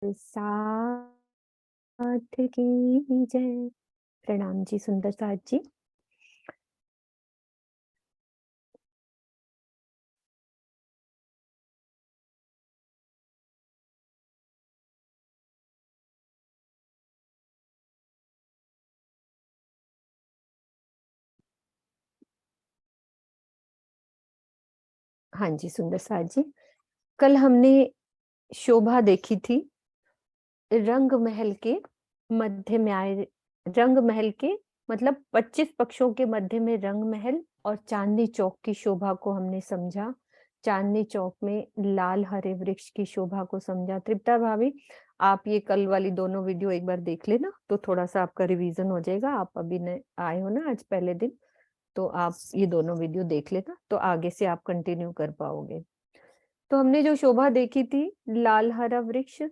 साथ की जय। प्रणाम जी सुंदर साथ जी। हाँ जी सुंदर साथ जी, कल हमने शोभा देखी थी रंग महल के मध्य में आए। रंग महल के मतलब 25 पक्षों के मध्य में रंग महल और चांदनी चौक की शोभा को हमने समझा। चांदनी चौक में लाल हरे वृक्ष की शोभा को समझा। तृप्ता भाभी, आप ये कल वाली दोनों वीडियो एक बार देख लेना तो थोड़ा सा आपका रिवीजन हो जाएगा। आप अभी नए आए हो ना आज पहले दिन, तो आप ये दोनों वीडियो देख लेना तो आगे से आप कंटिन्यू कर पाओगे। तो हमने जो शोभा देखी थी, लाल हरा वृक्ष,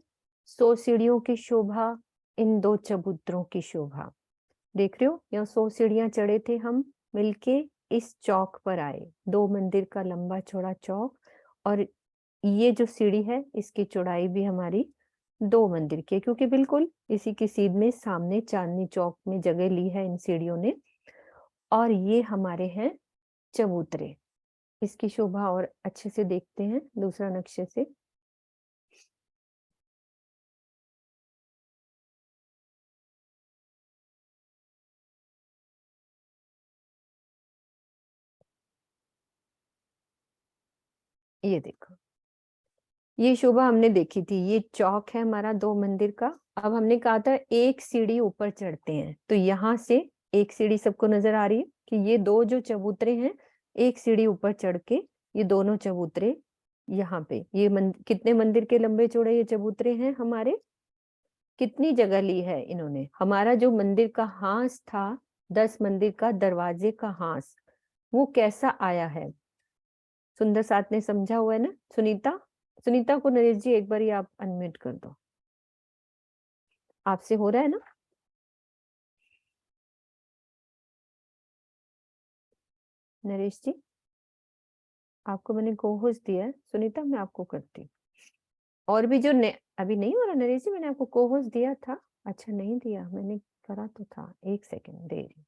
100 सीढ़ियों की शोभा, इन 2 चबूतरों की शोभा। देख रहे हो, यहाँ 100 सीढ़ियां चढ़े थे हम मिलके, इस चौक पर आए। 2 मंदिर का लंबा चौड़ा चौक, और ये जो सीढ़ी है इसकी चौड़ाई भी हमारी 2 मंदिर की है, क्योंकि बिल्कुल इसी की सीध में सामने चांदनी चौक में जगह ली है इन सीढ़ियों ने। और ये हमारे हैं चबूतरे। इसकी शोभा और अच्छे से देखते हैं दूसरा नक्शे से। ये देखो, ये शोभा हमने देखी थी। ये चौक है हमारा 2 मंदिर का। अब हमने कहा था एक सीढ़ी ऊपर चढ़ते हैं, तो यहाँ से एक सीढ़ी सबको नजर आ रही है कि ये 2 जो चबूतरे हैं, एक सीढ़ी ऊपर चढ़ के ये दोनों चबूतरे यहाँ पे, ये कितने मंदिर के लंबे चौड़े ये चबूतरे हैं हमारे। कितनी जगह ली है इन्होंने। हमारा जो मंदिर का हांस था, 10 मंदिर का दरवाजे का हांस, वो कैसा आया है। सुंदर साथ ने समझा हुआ है ना। सुनीता, सुनीता को नरेश जी एक बार आप अनम्यूट कर दो। आपसे हो रहा है ना। नरेश जी, आपको मैंने को होस्ट दिया है। सुनीता, मैं आपको करती हूँ। और भी जो अभी नहीं हो रहा नरेश जी, मैंने आपको को होस्ट दिया था। अच्छा नहीं दिया, मैंने करा तो था। एक सेकेंड दे रही।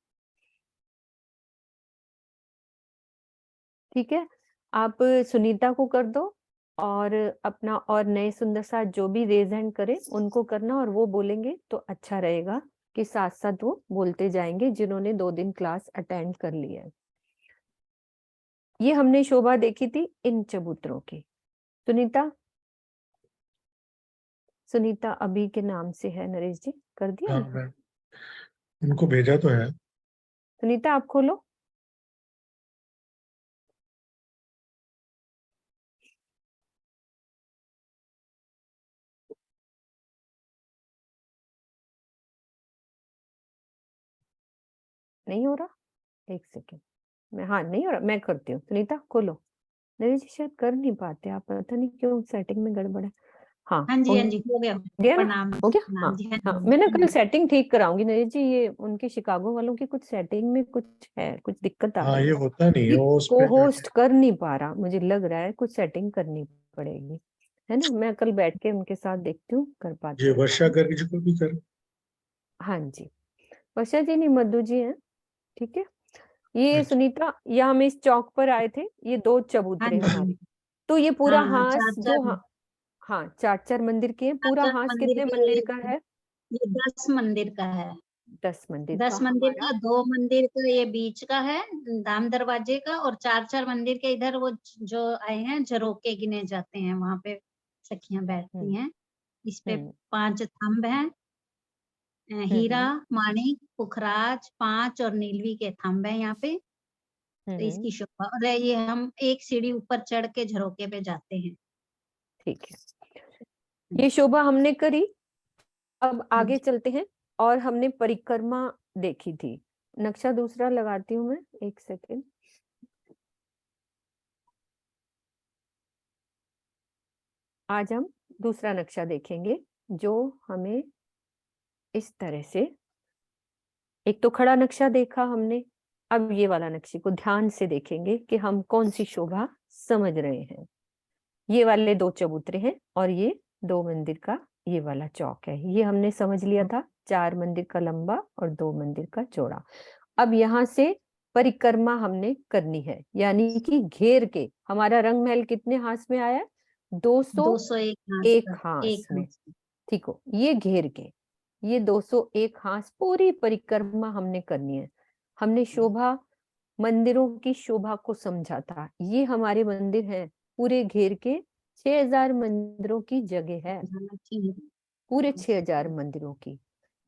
ठीक है, आप सुनीता को कर दो, और अपना और नए सुंदर साथ जो भी रेज हैंड करे उनको करना, और वो बोलेंगे तो अच्छा रहेगा कि साथ साथ वो बोलते जाएंगे जिन्होंने 2 दिन क्लास अटेंड कर ली है। ये हमने शोभा देखी थी इन चबूतरों की। सुनीता, सुनीता अभी के नाम से है। नरेश जी कर दिया हाँ, ना। मैं उनको भेजा तो है। सुनीता आप खोलो। नहीं हो रहा, एक सेकेंड। मैं, हाँ नहीं हो रहा, मैं करती हूँ। सुनीता खोलो। नरेश जी शायद कर नहीं पाते, आप पता नहीं क्यों सेटिंग में गड़बड़ है। हाँ हाँ जी, हो हाँ जी, हो गया। गया ना। प्रणाम। हो गया, हाँ। प्रणाम जी, हाँ हाँ जी, मैं ना हाँ कल जी। सेटिंग ठीक कराऊंगी नरेश जी। ये उनके शिकागो वालों की कुछ सेटिंग में कुछ है, कुछ दिक्कत आ हाँ, रही ये है। होता नहीं है, ये वो उस को पे जाके। होस्ट कर नहीं पा रहा, मुझे लग रहा है कुछ सेटिंग करनी पड़ेगी, है ना। मैं कल बैठ के उनके साथ देखती हूँ कर ये पाते हैं। वर्षा करके जो भी कर। हाँ जी, वर्षा जी नहीं, मधु जी हैं। ठीक है, ये अच्छा। सुनीता, या हम इस चौक पर आए थे, ये 2 हाँ चबूतरे जी। हमारे। तो ये पूरा हाँ, हांस चार जो, चार। हाँ हाँ 4-4 मंदिर के हैं। चार पूरा चार हांस मंदिर कितने का मंदिर का ये। है। ये 10 मंदिर का है। 10 मंदिर का 10 मंदिर हमारा। का, 2 मंदिर का ये बीच का है, धाम दरवाजे का, और 4 4 मंदिर के इधर वो जो आए हैं झरोके गिने जाते हैं, वहां पे सखियां बैठती हम्म हैं। इस पे हम्म 5 स्तंभ हैं। हीरा, हम्म माणिक, पुखराज, 5 और नीलवी के थंब है यहाँ पे। तो हम्म। इसकी शोभा, और ये हम एक सीढ़ी ऊपर चढ़ के झरोके पे जाते हैं। ठीक है, ये शोभा हमने करी। अब हाँ आगे जी। चलते हैं। और हमने परिक्रमा देखी थी। नक्शा दूसरा लगाती हूँ मैं, एक सेकेंड। आज हम दूसरा नक्शा देखेंगे जो हमें इस तरह से, एक तो खड़ा नक्शा देखा हमने, अब ये वाला नक्शे को ध्यान से देखेंगे कि हम कौन सी शोभा समझ रहे हैं। ये वाले 2 चबूतरे हैं और ये 2 मंदिर का ये वाला चौक है। ये हमने समझ लिया था, 4 मंदिर का लंबा और 2 मंदिर का चौड़ा। अब यहाँ से परिक्रमा हमने करनी है, यानी कि घेर के। हमारा रंग महल कितने हाथ में आया? 201 201 हाथ में। ठीक हो, ये घेर के, ये 201 हाथ पूरी परिक्रमा हमने करनी है। हमने शोभा, मंदिरों की शोभा को समझा था। ये हमारे मंदिर हैं पूरे घेर के, 6000 मंदिरों की जगह है, पूरे 6000 मंदिरों की।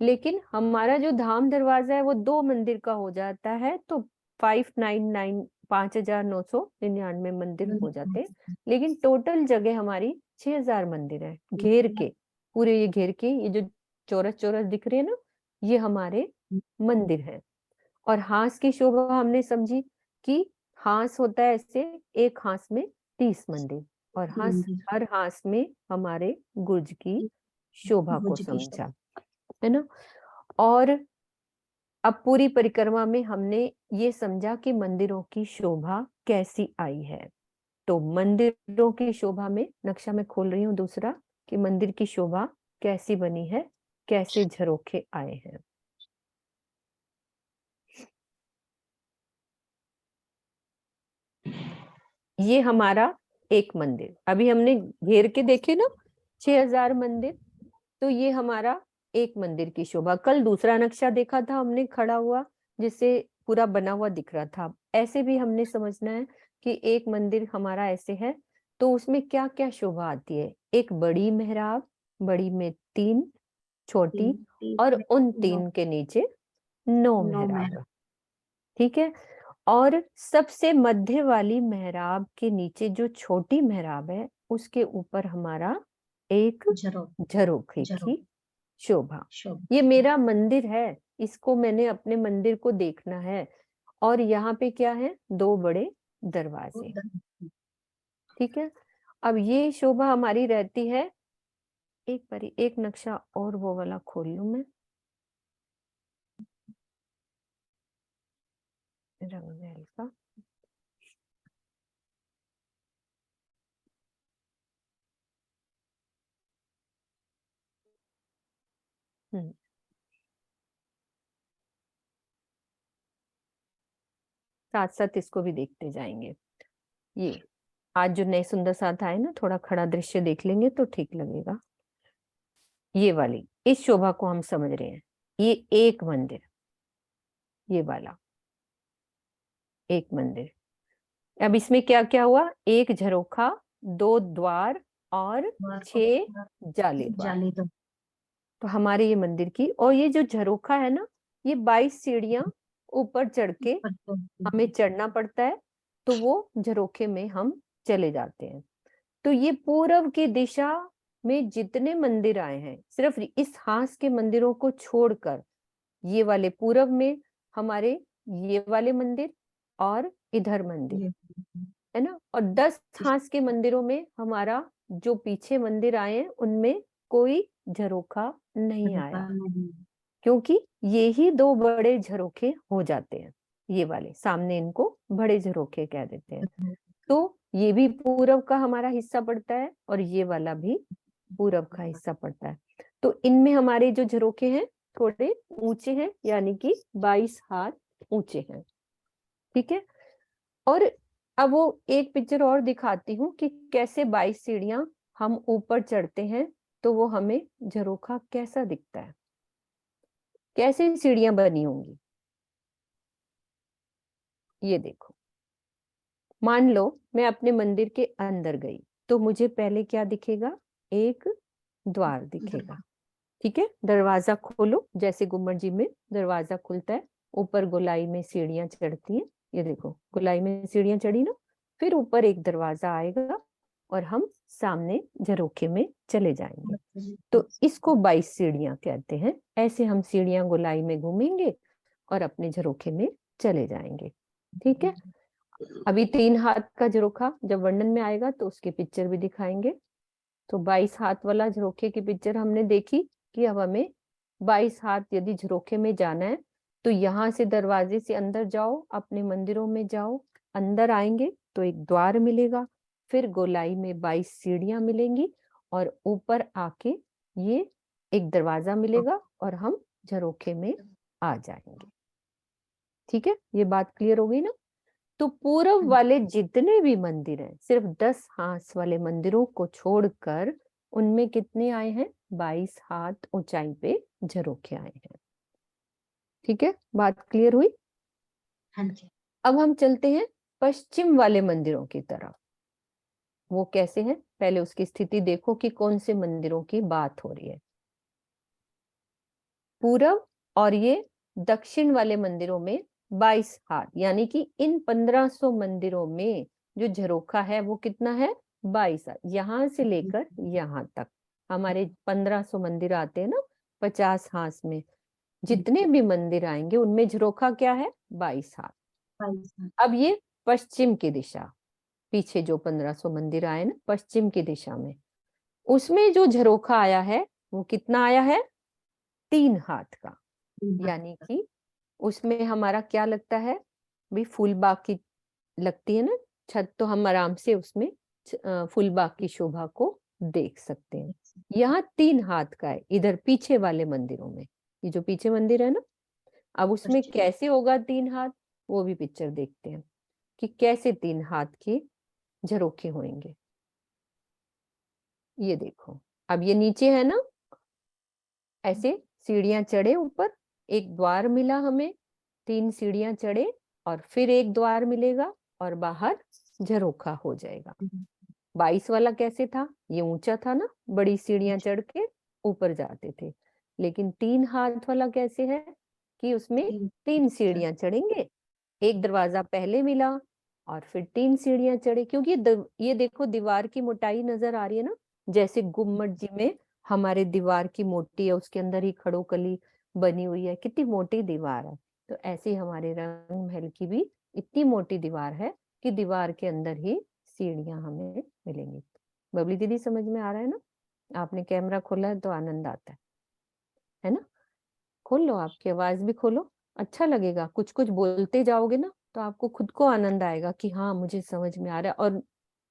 लेकिन हमारा जो धाम दरवाजा है वो 2 मंदिर का हो जाता है, तो 599 5999 मंदिर हो जाते हैं। लेकिन टोटल जगह हमारी 6000 मंदिर है घेर के, पूरे ये घेर के, ये जो चौरस चौरस दिख रहे हैं ना, ये हमारे मंदिर है। और हांस की शोभा हमने समझी कि हांस होता है ऐसे, एक हांस में 30 मंदिर, और हर हांस में हमारे गुर्ज की शोभा को समझा, है ना। और अब पूरी परिक्रमा में हमने ये समझा कि मंदिरों की शोभा कैसी आई है। तो मंदिरों की शोभा में नक्शा में खोल रही हूँ दूसरा, कि मंदिर की शोभा कैसी बनी है, कैसे झरोखे आए हैं। ये हमारा एक मंदिर, अभी हमने घेर के देखे ना 6000 मंदिर, तो ये हमारा एक मंदिर की शोभा। कल दूसरा नक्शा देखा था हमने खड़ा हुआ, जिससे पूरा बना हुआ दिख रहा था। ऐसे भी हमने समझना है कि एक मंदिर हमारा ऐसे है, तो उसमें क्या क्या शोभा आती है। एक बड़ी मेहराब, बड़ी में 3, छोटी, और उन 3 के नीचे 9 मेहराब। ठीक है। और सबसे मध्य वाली मेहराब के नीचे जो छोटी मेहराब है, उसके ऊपर हमारा एक झरोखे की शोभा। ये मेरा मंदिर है, इसको मैंने अपने मंदिर को देखना है। और यहाँ पे क्या है? 2 बड़े दरवाजे। ठीक है। अब ये शोभा हमारी रहती है। एक बारी एक नक्शा और वो वाला खोल लूं मैं, रंग महल का। साथ साथ इसको भी देखते जाएंगे। ये आज जो नए सुंदर साथ आए ना, थोड़ा खड़ा दृश्य देख लेंगे तो ठीक लगेगा। ये वाली इस शोभा को हम समझ रहे हैं। ये एक मंदिर, ये वाला एक मंदिर। अब इसमें क्या क्या हुआ? एक झरोखा, 2 द्वार और 6 जाली द्वार। तो हमारे ये मंदिर की, और ये जो झरोखा है ना, ये 22 सीढ़ियां ऊपर चढ़ के हमें चढ़ना पड़ता है, तो वो झरोखे में हम चले जाते हैं। तो ये पूरब की दिशा में जितने मंदिर आए हैं, सिर्फ इस हांस के मंदिरों को छोड़कर, ये वाले पूरब में हमारे ये वाले मंदिर और इधर मंदिर, है ना। और 10 हांस के मंदिरों में हमारा जो पीछे मंदिर आए हैं, उनमें कोई झरोखा नहीं आया, क्योंकि ये ही 2 बड़े झरोखे हो जाते हैं। ये वाले सामने, इनको बड़े झरोखे कह देते हैं। तो ये भी पूरब का हमारा हिस्सा पड़ता है, और ये वाला भी पूरब का हिस्सा पड़ता है। तो इनमें हमारे जो झरोखे हैं थोड़े ऊंचे हैं, यानी कि 22 हाथ ऊंचे हैं। ठीक है। और अब वो एक पिक्चर और दिखाती हूँ कि कैसे 22 सीढ़ियां हम ऊपर चढ़ते हैं, तो वो हमें झरोखा कैसा दिखता है, कैसे सीढ़ियां बनी होंगी। ये देखो, मान लो मैं अपने मंदिर के अंदर गई, तो मुझे पहले क्या दिखेगा? एक द्वार दिखेगा। ठीक है। दरवाजा खोलो, जैसे गुम्बद जी में दरवाजा खुलता है, ऊपर गोलाई में सीढ़ियां चढ़ती हैं। ये देखो, गोलाई में सीढ़ियां चढ़ी ना, फिर ऊपर एक दरवाजा आएगा और हम सामने झरोखे में चले जाएंगे। तो इसको 22 सीढ़ियां कहते हैं। ऐसे हम सीढ़ियां गोलाई में घूमेंगे और अपने झरोखे में चले जाएंगे। ठीक है। अभी 3 हाथ का झरोखा जब वर्णन में आएगा तो उसकी पिक्चर भी दिखाएंगे। तो 22 हाथ वाला झरोखे की पिक्चर हमने देखी कि अब हमें 22 हाथ यदि झरोखे में जाना है, तो यहाँ से दरवाजे से अंदर जाओ, अपने मंदिरों में जाओ, अंदर आएंगे तो एक द्वार मिलेगा, फिर गोलाई में 22 सीढ़ियां मिलेंगी, और ऊपर आके ये एक दरवाजा मिलेगा और हम झरोखे में आ जाएंगे। ठीक है, ये बात क्लियर हो गई ना? तो पूरब वाले जितने भी मंदिर हैं, सिर्फ 10 हाथ वाले मंदिरों को छोड़कर उनमें कितने आए हैं? 22 हाथ ऊंचाई पे झरोखे आए हैं। ठीक है, बात क्लियर हुई? हाँ जी। अब हम चलते हैं पश्चिम वाले मंदिरों की तरफ। वो कैसे हैं? पहले उसकी स्थिति देखो कि कौन से मंदिरों की बात हो रही है। पूरब और ये दक्षिण वाले मंदिरों में 22 हाथ, यानी कि इन 1500 मंदिरों में जो झरोखा है वो कितना है? 22 हाथ। यहां से लेकर यहां तक हमारे 1500 मंदिर आते हैं ना 50 हाथ में। जितने भी मंदिर आएंगे उनमें झरोखा क्या है? 22 हाथ। 22 हाथ। अब ये पश्चिम की दिशा, पीछे जो 1500 मंदिर आए ना पश्चिम की दिशा में, उसमें जो झरोखा आया है वो कितना आया है? 3 हाथ का। यानी कि उसमें हमारा क्या लगता है? भी फूलबाग की लगती है ना छत, तो हम आराम से उसमें फूलबाग की शोभा को देख सकते हैं। यहाँ 3 हाथ का है इधर पीछे वाले मंदिरों में। ये जो पीछे मंदिर है ना, अब उसमें पश्चिम। कैसे होगा 3 हाथ, वो भी पिक्चर देखते हैं कि कैसे 3 हाथ के झरोखे होंगे। ये देखो, अब ये नीचे है ना, ऐसे सीढ़ियां चढ़े ऊपर, एक द्वार मिला हमें, 3 सीढ़ियां चढ़े और फिर एक द्वार मिलेगा और बाहर झरोखा हो जाएगा। 22 वाला कैसे था? ये ऊंचा था ना, बड़ी सीढ़ियां चढ़ के ऊपर जाते थे। लेकिन 3 हाथ वाला कैसे है कि उसमें 3 सीढ़ियां चढ़ेंगे, एक दरवाजा पहले मिला और फिर 3 सीढ़ियां चढ़े। क्योंकि ये देखो दीवार की मोटाई नजर आ रही है ना, जैसे गुम्मट जी में हमारे दीवार की मोटी है, उसके अंदर ही खड़ोकली बनी हुई है, कितनी मोटी दीवार है। तो ऐसे ही हमारे रंग महल की भी इतनी मोटी दीवार है कि दीवार के अंदर ही सीढ़ियां हमें मिलेंगी। बबली दीदी समझ में आ रहा है ना? आपने कैमरा खोला है तो आनंद आता है ना? खोल लो, आपकी आवाज भी खोलो, अच्छा लगेगा। कुछ कुछ बोलते जाओगे ना तो आपको खुद को आनंद आएगा कि हाँ मुझे समझ में आ रहा है, और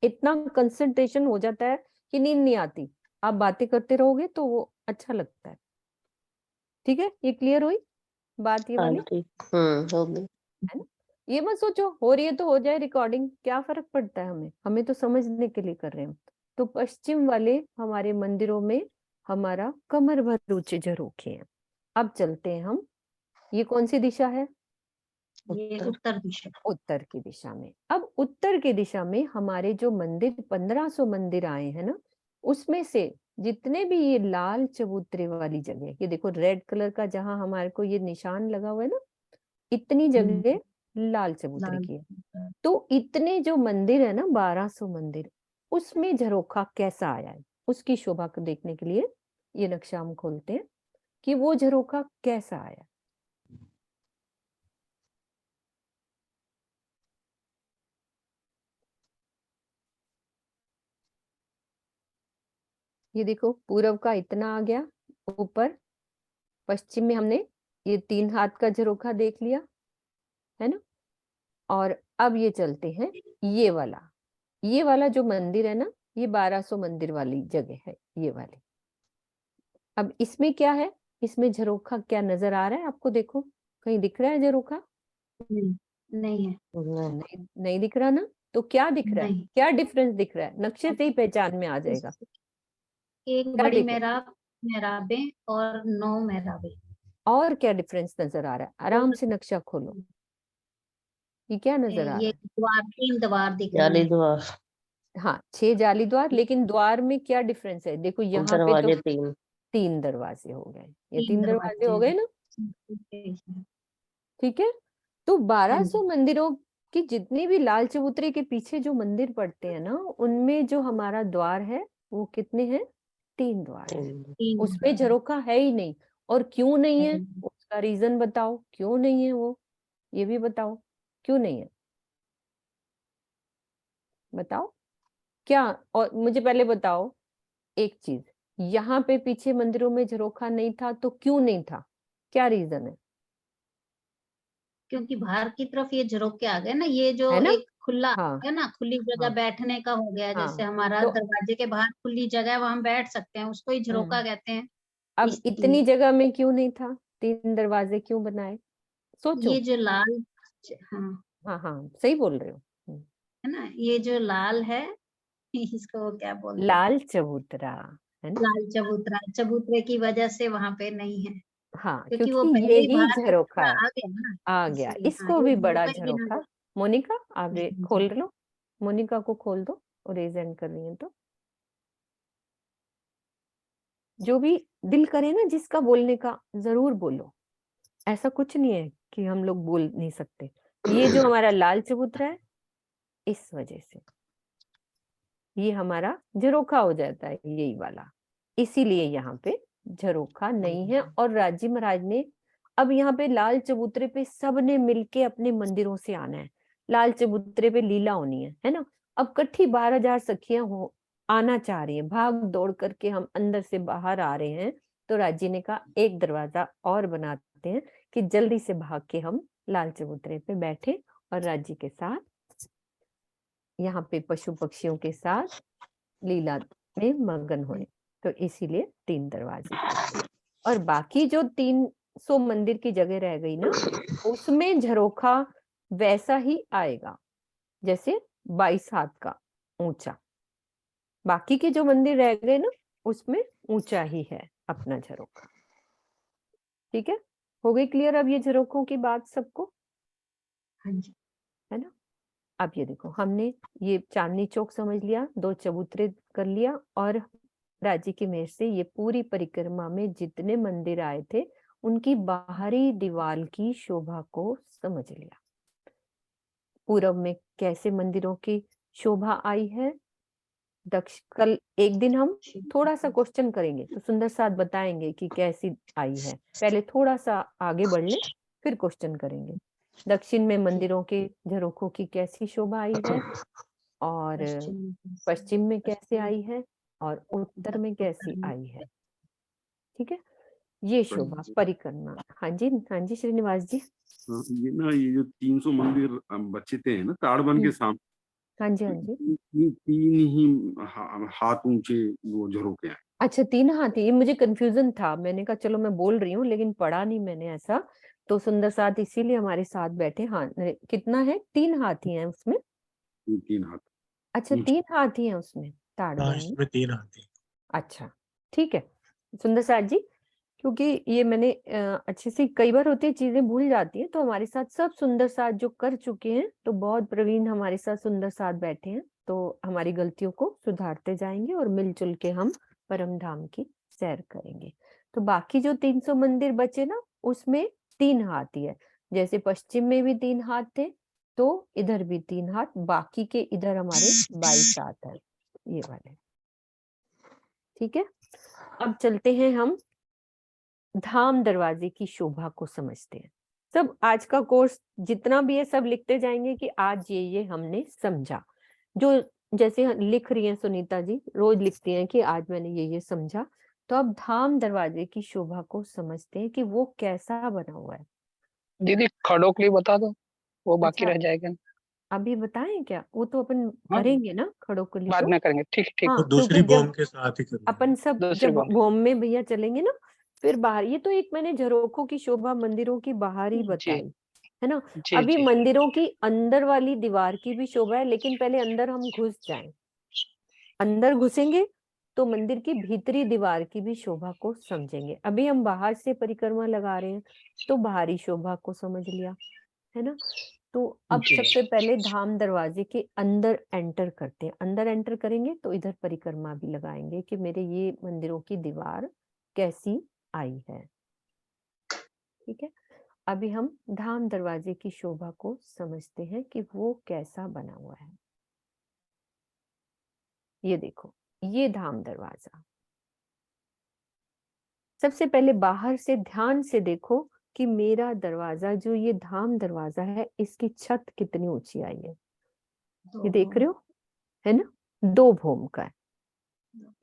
इतना कंसंट्रेशन हो जाता है कि नींद नहीं आती। आप बातें करते रहोगे तो वो अच्छा लगता है। ठीक है, ये क्लियर हुई बात ये हाँ वाली? जी। हो गई। है ना? ये मत सोचो हो रही है तो हो जाए रिकॉर्डिंग, क्या फर्क पड़ता है हमें, हमें तो समझने के लिए कर रहे हैं। तो पश्चिम वाले हमारे मंदिरों में हमारा कमर भर ऊंचे झरोखे हैं। अब चलते हैं हम, ये कौन सी दिशा है? ये उत्तर दिशा। उत्तर की दिशा में। अब उत्तर की दिशा में हमारे जो मंदिर 1500 मंदिर आए हैं ना, उसमें से जितने भी ये लाल चबूतरे वाली जगह, ये देखो रेड कलर का जहां हमारे को ये निशान लगा हुआ है ना, इतनी जगह लाल चबूतरे लाल। की है। तो इतने जो मंदिर है ना 1200 मंदिर, उसमें झरोखा कैसा आया है, उसकी शोभा को देखने के लिए ये नक्शा हम खोलते हैं कि वो झरोखा कैसा आया। ये देखो पूरब का इतना आ गया ऊपर, पश्चिम में हमने ये 3 हाथ का झरोखा देख लिया है ना। और अब ये चलते हैं, ये वाला जो मंदिर है ना, ये 1200 मंदिर वाली जगह है ये वाली। अब इसमें क्या है, इसमें झरोखा क्या नजर आ रहा है आपको? देखो कहीं दिख रहा है झरोखा? नहीं, नहीं है। नहीं। नहीं, नहीं दिख रहा ना। तो क्या दिख रहा है, नहीं। क्या डिफरेंस दिख रहा है? नक्शे से ही पहचान में आ जाएगा। एक क्या बड़ी दिख रहा है मेहराबें और 9 मेहराबें। और क्या डिफरेंस नजर आ रहा है? आराम और से नक्शा खोलो, ये क्या नजर आ रहा ये है? द्वार, 3 द्वार दिख रहे जाली हैं। द्वार। हाँ 6 जाली द्वार, लेकिन द्वार में क्या डिफरेंस है? देखो यहाँ पे तो दरवाजे 3। 3 दरवाजे हो गए, ये 3 3 दरवाजे दरवाजे हो गए ना। हैं। ठीक है, तो हाँ 1200 जी। मंदिरों की जितनी भी लाल चबूतरे के पीछे जो मंदिर पड़ते हैं ना, उनमें जो हमारा द्वार है वो कितने हैं? 3 द्वार है। 3 उसमें झरोखा है ही नहीं। और क्यों नहीं है, उसका रीजन बताओ, क्यों नहीं है वो, ये भी बताओ क्यों नहीं है, बताओ क्या। और मुझे पहले बताओ एक चीज, यहाँ पे पीछे मंदिरों में झरोखा नहीं था तो क्यों नहीं था, क्या रीजन है? क्योंकि बाहर की तरफ ये झरोके आ गए ना, ये जो है ना? एक खुला हाँ है ना, खुली जगह हाँ बैठने का हो गया, हाँ। जैसे हमारा तो दरवाजे के बाहर खुली जगह है, वहां बैठ सकते हैं, उसको ही झरोका कहते हैं। अब इतनी इसलिए जगह में क्यों नहीं था, 3 दरवाजे क्यों बनाए? सोचो। ये जो लाल, हाँ, हाँ हाँ, सही बोल रहे हो। है ना, ये जो लाल है इसको वो क्या बोलते हैं, लाल चबूतरा, है ना? लाल चबूतरा, चबूतरे की वजह से वहां पे नहीं है, हाँ, क्योंकि वो क्योंकि पहले ही यही बाहर से झरोखा पूरा है, आ गया ना, आ गया, इसलिए हाँ इसको ये भी बड़ा झरोका ही गिना झरोखा। जाए। मोनिका, आप जी जी खोल लो, मोनिका को खोल दो, और रेज हैंड कर रही है तो जो भी दिल करे ना जिसका बोलने का, जरूर बोलो। ऐसा कुछ नहीं है कि हम लोग बोल नहीं सकते। ये जो हमारा लाल चबूतरा है, इस वजह से ये हमारा झरोखा हो जाता है, यही वाला। इसीलिए यहाँ पे झरोखा नहीं है। और राजी महाराज ने अब यहाँ पे लाल चबूतरे पे सबने मिलके अपने मंदिरों से आना है। लाल चबूतरे पे लीला होनी है ना? अब कट्ठी 12,000 सखियां हो आना चाह रही हैं, भाग दौड़ करके हम अंदर से बाहर आ रहे हैं। तो राजी ने कहा एक दरवाजा और बनाते हैं कि जल्दी से भाग के हम लाल चबूतरे पे बैठे और राजी के साथ यहाँ पे पशु पक्षियों के साथ लीला में मगन हुए। तो इसीलिए 3 दरवाजे थे। और बाकी जो 300 मंदिर की जगह रह गई ना, उसमें झरोखा वैसा ही आएगा जैसे 22 हाथ का ऊंचा। बाकी के जो मंदिर रह गए ना, उसमें ऊंचा ही है अपना झरोखा। ठीक है, हो गई क्लियर अब ये झरोखों की बात सबको, हाँ जी, है ना? अब ये देखो, हमने ये चांदनी चौक समझ लिया, 2 चबूतरे कर लिया, और राज्य की मेहर से ये पूरी परिक्रमा में जितने मंदिर आए थे उनकी बाहरी दीवार की शोभा को समझ लिया। पूरब में कैसे मंदिरों की शोभा आई है, कल एक दिन हम थोड़ा सा क्वेश्चन करेंगे तो सुंदर साथ बताएंगे कि कैसी आई है। पहले थोड़ा सा आगे बढ़ ले, फिर क्वेश्चन करेंगे। दक्षिण में ठीक, मंदिरों के झरोखों की कैसी शोभा आई है, और पश्चिम पश्चिम में कैसे पश्चिम आई है, और उत्तर में उत्तर कैसी में, आई है। ठीक है, ये हाँ शोभा जी, परिक्रमा। हाँ जी, हाँ जी श्रीनिवास जी। ये ना, ये जो 300 मंदिर बचे थे ना ताड़बन के सामने, हाँ जी, हाँ जी। तीन ही हाथ ऊंचे वो झरोके हैं। अच्छा, 3 हाथी, ये मुझे कंफ्यूजन था, मैंने कहा चलो मैं बोल रही हूँ लेकिन पढ़ा नहीं मैंने ऐसा। तो सुंदर साथ इसीलिए हमारे साथ बैठे। हाँ, कितना है, 3 हाथी हैं उसमें? ये 3 हाथ अच्छा, ऊंचे। 3 हाथी हैं उसमें हाँ, ताड़बन में। इसमें 3 हाथी। अच्छा, ठीक है सुंदर साथ जी, क्योंकि ये मैंने अच्छे से, कई बार होती है चीजें भूल जाती हैं, तो हमारे साथ सब सुंदर साथ जो कर चुके हैं, तो बहुत प्रवीण हमारे साथ सुंदर साथ बैठे हैं, तो हमारी गलतियों को सुधारते जाएंगे और मिलजुल के हम परम धाम की सैर करेंगे। तो बाकी जो 300 मंदिर बचे ना, उसमें 3 हाथ ही है। जैसे पश्चिम में भी 3 हाथ थे, तो इधर भी 3 हाथ, बाकी के इधर हमारे 22 हाथ है, ये वाले। ठीक है, अब चलते हैं हम धाम दरवाजे की शोभा को समझते हैं। सब आज का कोर्स जितना भी है सब लिखते जाएंगे कि आज ये हमने समझा। जो जैसे लिख रही हैं सुनीता जी, रोज लिखती हैं कि आज मैंने ये समझा। तो अब धाम दरवाजे की शोभा को समझते हैं कि वो कैसा बना हुआ है। दीदी खड़ों के लिए बता दो, वो बाकी अच्छा, रह जाएगा। अभी बताएं क्या? वो तो अपन हाँ, करेंगे ना खड़ो को बाद तो। में करेंगे, ठीक ठीक। हाँ, वो क्योंकि दूसरी बॉम्ब जब के साथ ही करेंगे। अपन सब दूसरी जब बॉम्ब, होम में भैया चलेंगे ना, फिर बाहर, ये तो एक मैंने झरोखों की शोभा मंदिरों की बाहर ही जी बताई, है ना? जी अभी जी। मंदिरों की अंदर वाली दीवार की भी शोभा है, लेकिन पहले अंदर हम घुस जाएं। अंदर घुसेंगे तो मंदिर की भीतरी दीवार की भी शोभा को समझेंगे। अभी हम बाहर से परिक्रमा लगा रहे हैं, तो बाहरी शोभा को समझ लिया, है ना? तो अब जी सबसे पहले धाम दरवाजे के अंदर एंटर करते हैं। अंदर एंटर करेंगे तो इधर परिक्रमा भी लगाएंगे कि मेरे ये मंदिरों की दीवार कैसी आई है। ठीक है, अभी हम धाम दरवाजे की शोभा को समझते हैं कि वो कैसा बना हुआ है। ये देखो, ये धाम दरवाजा। सबसे पहले बाहर से ध्यान से देखो कि मेरा दरवाजा, जो ये धाम दरवाजा है, इसकी छत कितनी ऊंची आई है। ये देख रहे हो, है ना? 2 भूम का है।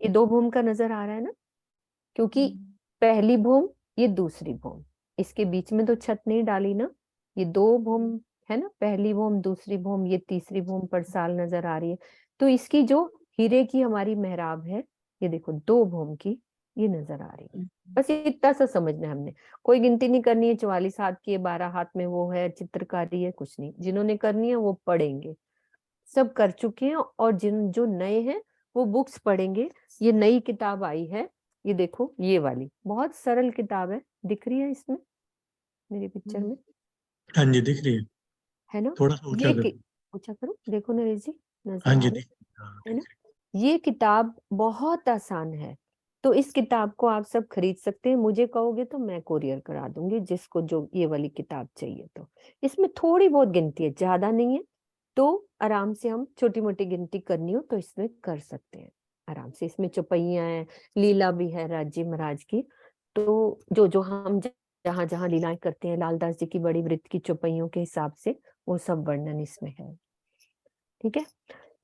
ये 2 भूम का नजर आ रहा है ना? क्योंकि पहली भूम, ये दूसरी भूम, इसके बीच में तो छत नहीं डाली ना। ये 2 भूम है ना, पहली भूम, दूसरी भूम, ये तीसरी भूम पर साल नजर आ रही है। तो इसकी जो हीरे की हमारी मेहराब है, ये देखो 2 भूम की ये नजर आ रही है। बस इतना सा समझना है हमने, कोई गिनती नहीं करनी है। 44 हाथ की है, 12 हाथ में वो है, चित्रकारी है, कुछ नहीं। जिन्होंने करनी है वो पढ़ेंगे, सब कर चुके हैं। और जिन जो नए हैं वो बुक्स पढ़ेंगे। ये नई किताब आई है, ये देखो, ये वाली बहुत सरल किताब है, दिख रही है इसमें मेरी पिक्चर में, हाँ जी दिख रही है ना। थोड़ा सा ऊंचा ये करो। ऊंचा करो, देखो नरेश जी, नजर हाँ आ जी रही हाँ, है ना। दिख रही। ये किताब बहुत आसान है, तो इस किताब को आप सब खरीद सकते हैं। मुझे कहोगे तो मैं कोरियर करा दूंगी, जिसको जो ये वाली किताब चाहिए। तो इसमें थोड़ी बहुत गिनती है, ज्यादा नहीं है। तो आराम से हम छोटी मोटी गिनती करनी हो तो इसमें कर सकते हैं आराम से। इसमें चौपाइयां हैं, लीला भी है राजी महाराज की। तो जो जो हम जहां जहां लीलाएं करते हैं, लालदास जी की बड़ी वृत्त की चौपाइयों के हिसाब से वो सब वर्णन इसमें है। ठीक है,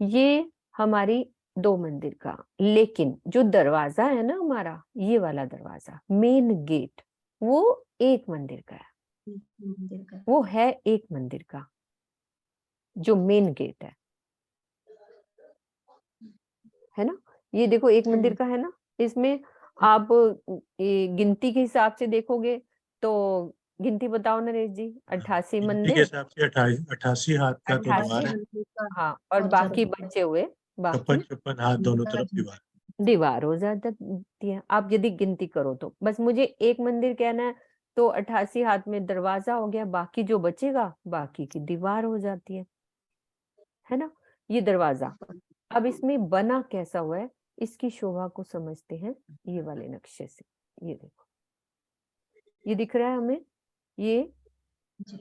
ये हमारी 2 मंदिर का। लेकिन जो दरवाजा है ना हमारा, ये वाला दरवाजा मेन गेट, वो 1 मंदिर का है। मंदिर का वो है 1 मंदिर का, जो मेन गेट है ना। ये देखो 1 मंदिर का है ना। इसमें आप ये गिनती के हिसाब से देखोगे तो गिनती बताओ नरेश जी। 88 गिनती के मंदिर, हिसाब से 88 हाथ का तो 88, द्वार है। मंदिर का हाँ, और और बाकी जरूर बचे हुए, बाकी 56 हाथ दोनों तरफ दीवार। दीवार हो जाती है। आप यदि गिनती करो तो बस मुझे 1 मंदिर कहना है, तो 88 हाथ में दरवाजा हो गया, बाकी जो बचेगा बाकी की दीवार हो जाती है ना। ये दरवाजा। अब इसमें बना कैसा हुआ है, इसकी शोभा को समझते हैं ये वाले नक्शे से। ये देखो, ये दिख रहा है हमें, ये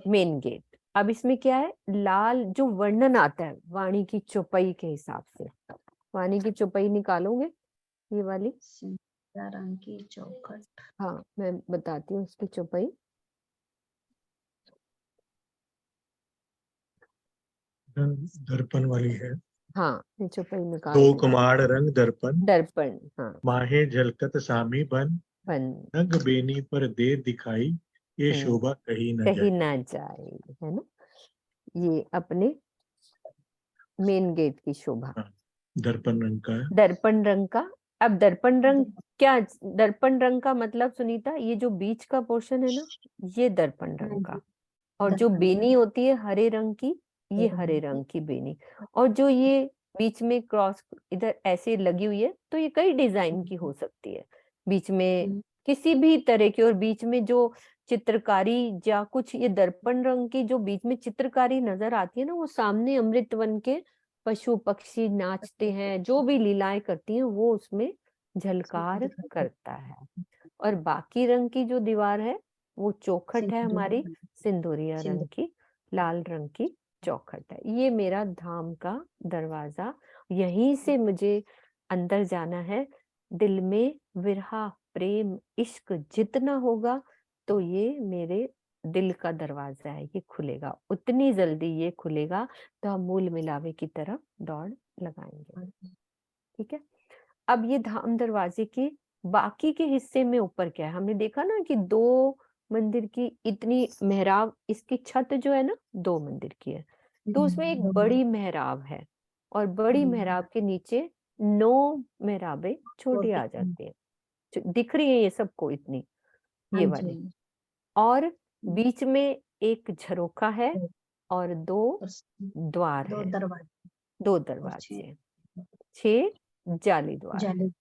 मेन गेट। अब इसमें क्या है, लाल जो वर्णन आता है वाणी की चौपाई के हिसाब से। वाणी की चौपाई निकालोगे ये वाली, रंग की चौखट। हाँ मैं बताती हूँ इसकी चौपाई। दर्पण वाली है। हाँ, ये चौपाई निकाल 2 लो। कमाड़ रंग दर्पण, दर्पण, हाँ, माहे झलकत सामी बन, बन, रंग बेनी पर दे दिखाई, ये शोभा कहीं न कहीं जाए। ना जाए, है ना। ये अपने मेन गेट की शोभा हाँ, दर्पण रंग का है। दर्पण रंग का। अब दर्पण रंग क्या, दर्पण रंग का मतलब सुनीता, ये जो बीच का पोर्शन है ना, ये दर्पण रंग का। और जो बेनी होती है हरे रंग की, ये हरे रंग की बेनी। और जो ये बीच में क्रॉस इधर ऐसे लगी हुई है, तो ये कई डिजाइन की हो सकती है, बीच में किसी भी तरह की। और बीच में जो चित्रकारी या कुछ, ये दर्पण रंग की जो बीच में चित्रकारी नजर आती है ना, वो सामने अमृतवन के पशु पक्षी नाचते हैं, जो भी लीलाएं करती हैं वो उसमें झलकार करता है। और बाकी रंग की जो दीवार है वो चौखट है हमारी, सिंदूरिया रंग की, लाल रंग की चौखट है। ये मेरा धाम का दरवाजा। यहीं से मुझे अंदर जाना है। दिल में विरहा प्रेम इश्क जितना होगा, तो ये मेरे दिल का दरवाजा है, ये खुलेगा। उतनी जल्दी ये खुलेगा तो हम मूल मिलावे की तरफ दौड़ लगाएंगे। ठीक है, अब ये धाम दरवाजे के बाकी के हिस्से में ऊपर क्या है, हमने देखा ना कि 2 मंदिर की इतनी मेहराब, इसकी छत जो है ना 2 मंदिर की है, तो उसमें एक बड़ी मेहराब है। और बड़ी मेहराब के नीचे 9 मेहराबें छोटी आ जाती हैं, दिख रही है ये सबको इतनी, ये वाली। और बीच में एक झरोखा है और 2 द्वार दो है, दरवाजे 2 और दरवाजे, 6 जाली द्वार है। जाली।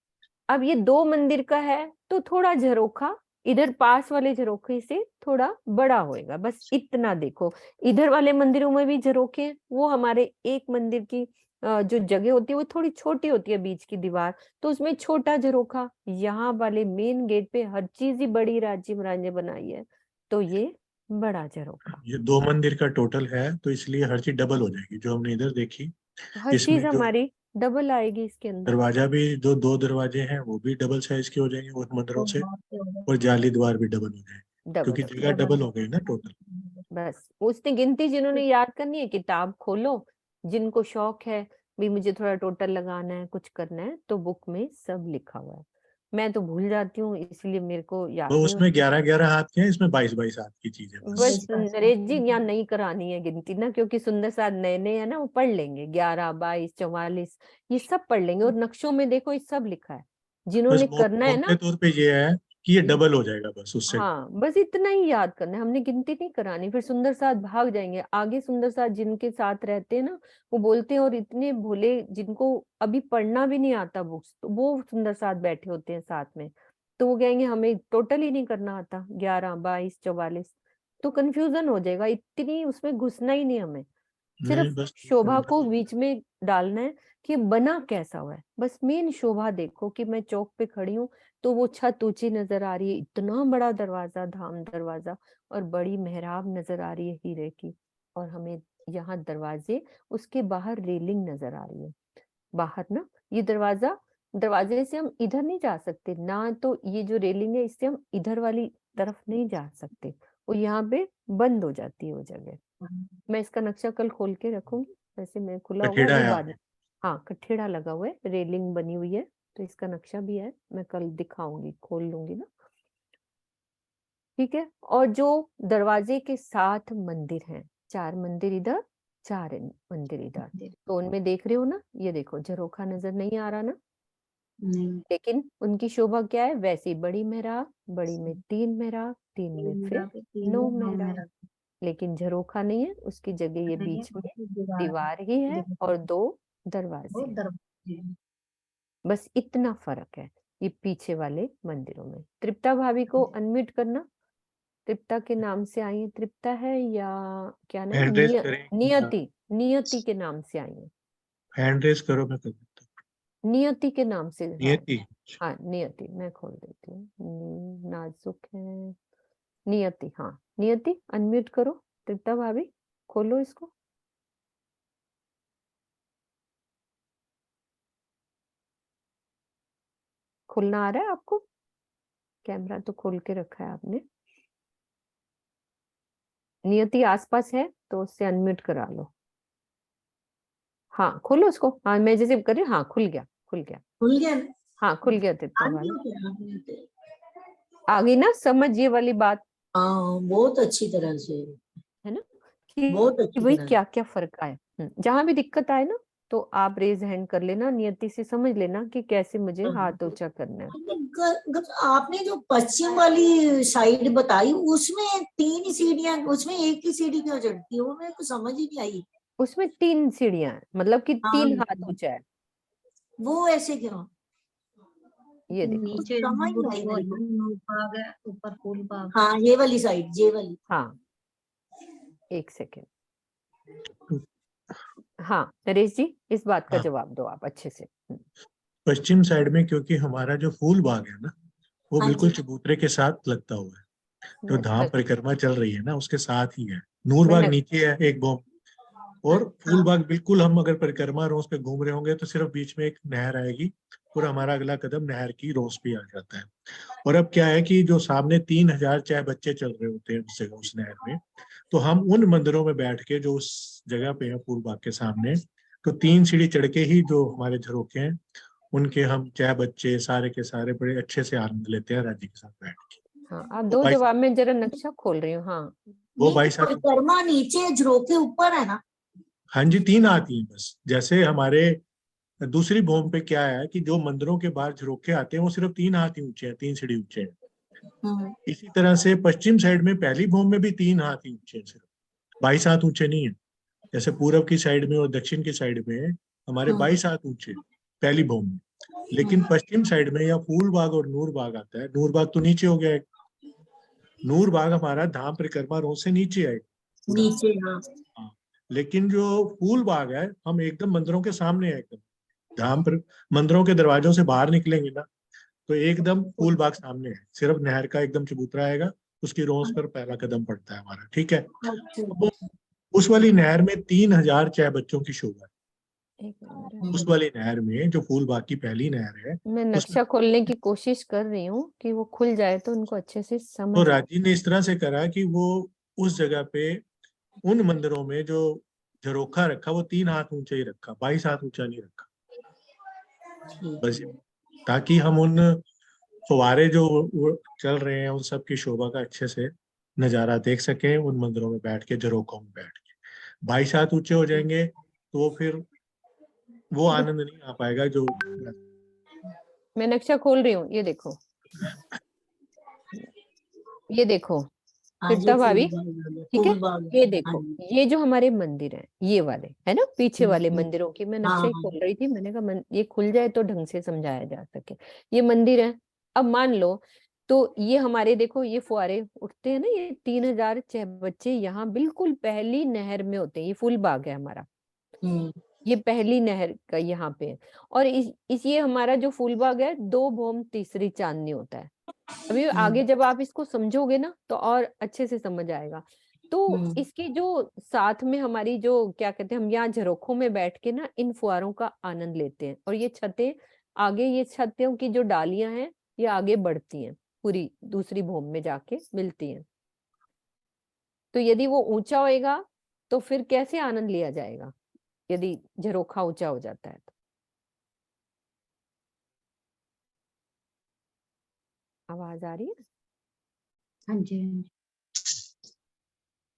अब ये 2 मंदिर का है, तो थोड़ा झरोखा इधर पास वाले झरोखे से थोड़ा बड़ा होएगा, बस इतना देखो। इधर वाले मंदिरों में भी झरोखे हैं, वो हमारे 1 मंदिर की जो जगह होती है वो थोड़ी छोटी होती है, बीच की दीवार, तो उसमें छोटा झरोखा। यहाँ वाले मेन गेट पे हर चीज ही बड़ी राज्य महाराज ने बनाई है, तो ये बड़ा झरोखा। ये 2 मंदिर का टोटल है, तो इसलिए हर चीज डबल हो जाएगी। जो हमने इधर देखी, हर चीज इसमें जो हमारी डबल आएगी इसके अंदर। दरवाजा भी, जो 2 दरवाजे हैं वो भी डबल साइज के हो जाएंगे उस मंदिरों से, और जाली द्वार भी डबल हो जाएंगे, क्योंकि डबल जगह डबल हो गई ना टोटल। बस उसने गिनती जिन्होंने याद करनी है, किताब खोलो, जिनको शौक है भी मुझे थोड़ा टोटल लगाना है, कुछ करना है, तो बुक में सब लिखा हुआ है। मैं तो भूल जाती हूँ, इसलिए मेरे को याद तो नहीं उसमें होता। 11-11 हाथ के हैं, इसमें 22-22 हाथ की चीजें बस बस। नरेश जी यहाँ नहीं करानी है गिनती ना, क्योंकि सुंदर साथ नए नए है ना, वो पढ़ लेंगे 11, 22, 44 ये सब पढ़ लेंगे। और नक्शों में देखो ये सब लिखा है, बस जिन्होंने करना है मोटे ना। तौर पे ये है कि ये डबल हो जाएगा बस उससे। हाँ बस इतना ही याद करना है, हमने गिनती नहीं करानी। फिर सुंदर साथ भाग जाएंगे आगे। सुंदर साथ जिनके साथ रहते हैं ना, वो बोलते हैं, और इतने भोले जिनको अभी पढ़ना भी नहीं आता बुक्स, तो वो सुंदर साथ बैठे होते हैं साथ में, तो वो कहेंगे हमें टोटल ही नहीं करना आता 11, 22, 44, तो कंफ्यूजन हो जाएगा। इतनी उसमें घुसना ही नहीं हमें, नहीं सिर्फ बस शोभा को बीच में डालना है कि बना कैसा हुआ है। बस मेन शोभा देखो कि मैं चौक पे खड़ी हूँ तो वो छत ऊंची नजर आ रही है, इतना बड़ा दरवाजा, धाम दरवाजा, और बड़ी मेहराब नजर आ रही है हीरे की। और हमें यहाँ दरवाजे, उसके बाहर रेलिंग नजर आ रही है। बाहर ना ये दरवाजा, दरवाजे से हम इधर नहीं जा सकते ना, तो ये जो रेलिंग है इससे हम इधर वाली तरफ नहीं जा सकते, वो यहाँ पे बंद हो जाती है वो जगह। मैं इसका नक्शा कल खोल के रखूंगी, वैसे मैं खुला हुआ है कठेड़ा वो है बाद आगे। में। हाँ कठेड़ा लगा हुआ है, रेलिंग बनी हुई है, तो इसका नक्शा भी है, मैं कल दिखाऊंगी, खोल लूंगी ना। ठीक है। और जो दरवाजे के साथ मंदिर हैं, 4 मंदिर इधर, 4 मंदिर इधर, तो उनमें देख रहे हो ना, ये देखो झरोखा नजर नहीं आ रहा ना, नहीं, लेकिन उनकी शोभा क्या है, वैसी बड़ी मेहराब, बड़ी में 3 मेहराब, 3 में फिर 9 मेहराब, लेकिन झरोखा नहीं है, उसकी जगह ये बीच में दीवार ही है और 2 दरवाजे वो हैं। दरवाजे। बस इतना फर्क है ये पीछे वाले मंदिरों में। तृप्ता भाभी को अनम्यूट करना, तृप्ता के नाम से आई है, तृप्ता है या क्या नाम, हैंड रेस करें। नियति, नियति के नाम से आई है, हैंड रेस करो, मैं कर देता नियति के नाम से हूँ। है। नियति। हाँ नियति, मैं खोल देती हूँ, नाजुक है नियति। हाँ नियति अनम्यूट करो, तृप्ता भाभी खोलो इसको। खुलना आ रहा है आपको? कैमरा तो खोल के रखा है आपने। नियति आसपास है तो उससे अनम्यूट करा लो। हाँ खोलो उसको, हाँ मैं जैसे कर रही हूँ, हाँ खुल गया, खुल गया, खुल गया ना? हाँ खुल गया तृप्ता आ गया भाभी। क्या? आ गया तो। आ गई ना समझ ये वाली बात, हाँ बहुत अच्छी तरह से, है ना, कि बहुत अच्छी भाई तरह से। क्या क्या फर्क आए। जहां भी दिक्कत आए ना, तो आप रेज हैंड कर लेना, नियति से समझ लेना कि कैसे मुझे हाथ ऊंचा करना है। आपने जो पश्चिम वाली साइड बताई उसमें 3 सीढ़ियां, उसमें एक ही सीढ़ी क्यों चढ़ती है, वो मेरे को समझ ही नहीं आई। उसमें 3 सीढ़ियां हैं, मतलब कि हाँ 3 हाथ ऊंचा है। वो ऐसे क्यों, ये देखो, नीचे समझ नहीं आई वो मेरे को। नूर बाग है, ऊपर फूल बाग। हाँ ये वाली साइड, ये वाली। हाँ एक सेकेंड, हाँ नरेश जी इस बात का हाँ, जवाब दो आप अच्छे से। पश्चिम साइड में क्योंकि हमारा जो फूल बाग है ना, वो हाँ बिल्कुल जी। चबूतरे के साथ लगता हुआ है। जो मैं धाम मैं, परिक्रमा चल रही है ना, उसके साथ ही है। मैं नूरबाग न, नीचे है एक बॉम्ब, और फूल बाग बिल्कुल, हम अगर परिक्रमा रोज पे घूम रहे होंगे तो सिर्फ बीच में एक नहर आएगी और हमारा अगला कदम नहर की रोज पे आ जाता है। और अब क्या है कि जो सामने 3,000 चाहे बच्चे चल रहे होते हैं उस नहर में, तो हम उन मंदिरों में बैठ के जो उस जगह पे है फूल बाग के सामने, तो 3 सीढ़ी चढ़ के ही जो हमारे झरोखे हैं उनके हम चाहे बच्चे सारे के सारे बड़े अच्छे से आनंद लेते हैं राज्य के साथ बैठ के। हाँ आप वो 2 भाई जवाब में जरा नक्शा खोल रही हूँ। हाँ वो नहीं भाई साहब, परिक्रमा नीचे झरोके ऊपर है ना। हाँ जी 3 आती हैं बस। जैसे हमारे दूसरी भूमि पे क्या है कि जो मंदिरों के बाहर झरोखे आते हैं वो सिर्फ 3 हाथ ही ऊंचे हैं, 3 सीढ़ी ऊंचे हैं। इसी तरह से पश्चिम साइड में पहली भूमि में भी 3 हाथ ही ऊंचे हैं, सिर्फ 22 हाथ ऊंचे नहीं है। जैसे पूरब की साइड में और दक्षिण की साइड में हमारे 22 हाथ ऊंचे हैं पहली भूमि में, लेकिन पश्चिम साइड में या फूल बाग और नूर बाग आता है। नूर बाग तो नीचे हो गया है, नूर बाग हमारा धाम परिक्रमा रोड से नीचे है पूरा। नीचे हाँ। हाँ, लेकिन जो फूल बाग है हम एकदम मंदिरों के सामने है, एकदम धाम पर मंदिरों के दरवाजों से बाहर निकलेंगे ना, तो एकदम फूल बाग सामने है। सिर्फ नहर का एकदम चबूतरा आएगा, उसकी रोज पर पहला कदम पड़ता है हमारा, ठीक है। तो उस वाली नहर में 3,000 चाय बच्चों की शोभा है। एक मिनट, उस वाली नहर में जो फूल बाग की पहली नहर है मैं उसमें, नक्शा खोलने की कोशिश कर रही हूँ कि वो खुल जाए तो उनको अच्छे से तो समझ आए। राजी ने इस तरह से करा कि वो उस जगह पे उन मंदिरों में जो झरोखा रखा वो 3 हाथ ऊंचा ही रखा, 22 हाथ ऊंचा नहीं रखा। बस ताकि हम उन फुवारे जो वो चल रहे हैं उन सब की शोभा का अच्छे से नजारा देख सकें उन मंदिरों में बैठ के, झरोखों में बैठ के। 22 हाथ ऊंचे हो जाएंगे तो फिर वो आनंद नहीं आ पाएगा जो। मैं नक्शा खोल रही हूँ, ये देखो, ये देखो हाँ जी, तृप्ता भाभी, ठीक है, फूल बाग। ये हाँ देखो, जी। ये जो हमारे मंदिर है ये वाले है ना, पीछे वाले मंदिरों की मैं नक्शा ही हाँ, खोल रही थी, मैंने कहा ये खुल जाए तो ढंग से समझाया जा सके। ये मंदिर है, अब मान लो तो ये हमारे देखो ये फुहारे उठते हैं ना, ये 3006 बच्चे यहाँ बिल्कुल पहली नहर में होते हैं, ये फूल बाग है हमारा, ये पहली नहर का यहाँ पे है। और इस ये हमारा जो फूल बाग है 2 भौम तीसरी चांदनी होता है। अभी आगे जब आप इसको समझोगे ना तो और अच्छे से समझ आएगा। तो इसकी जो साथ में हमारी जो क्या कहते हैं, हम यहाँ झरोखों में बैठ के ना इन फुहारों का आनंद लेते हैं, और ये छतें आगे, ये छतों की जो डालियां हैं ये आगे बढ़ती हैं, पूरी दूसरी भौम में जाके मिलती हैं। तो यदि वो ऊंचा होएगा तो फिर कैसे आनंद लिया जाएगा, यदि झरोखा ऊंचा हो जाता है तो। आवाज आ रही है? हाँ जी।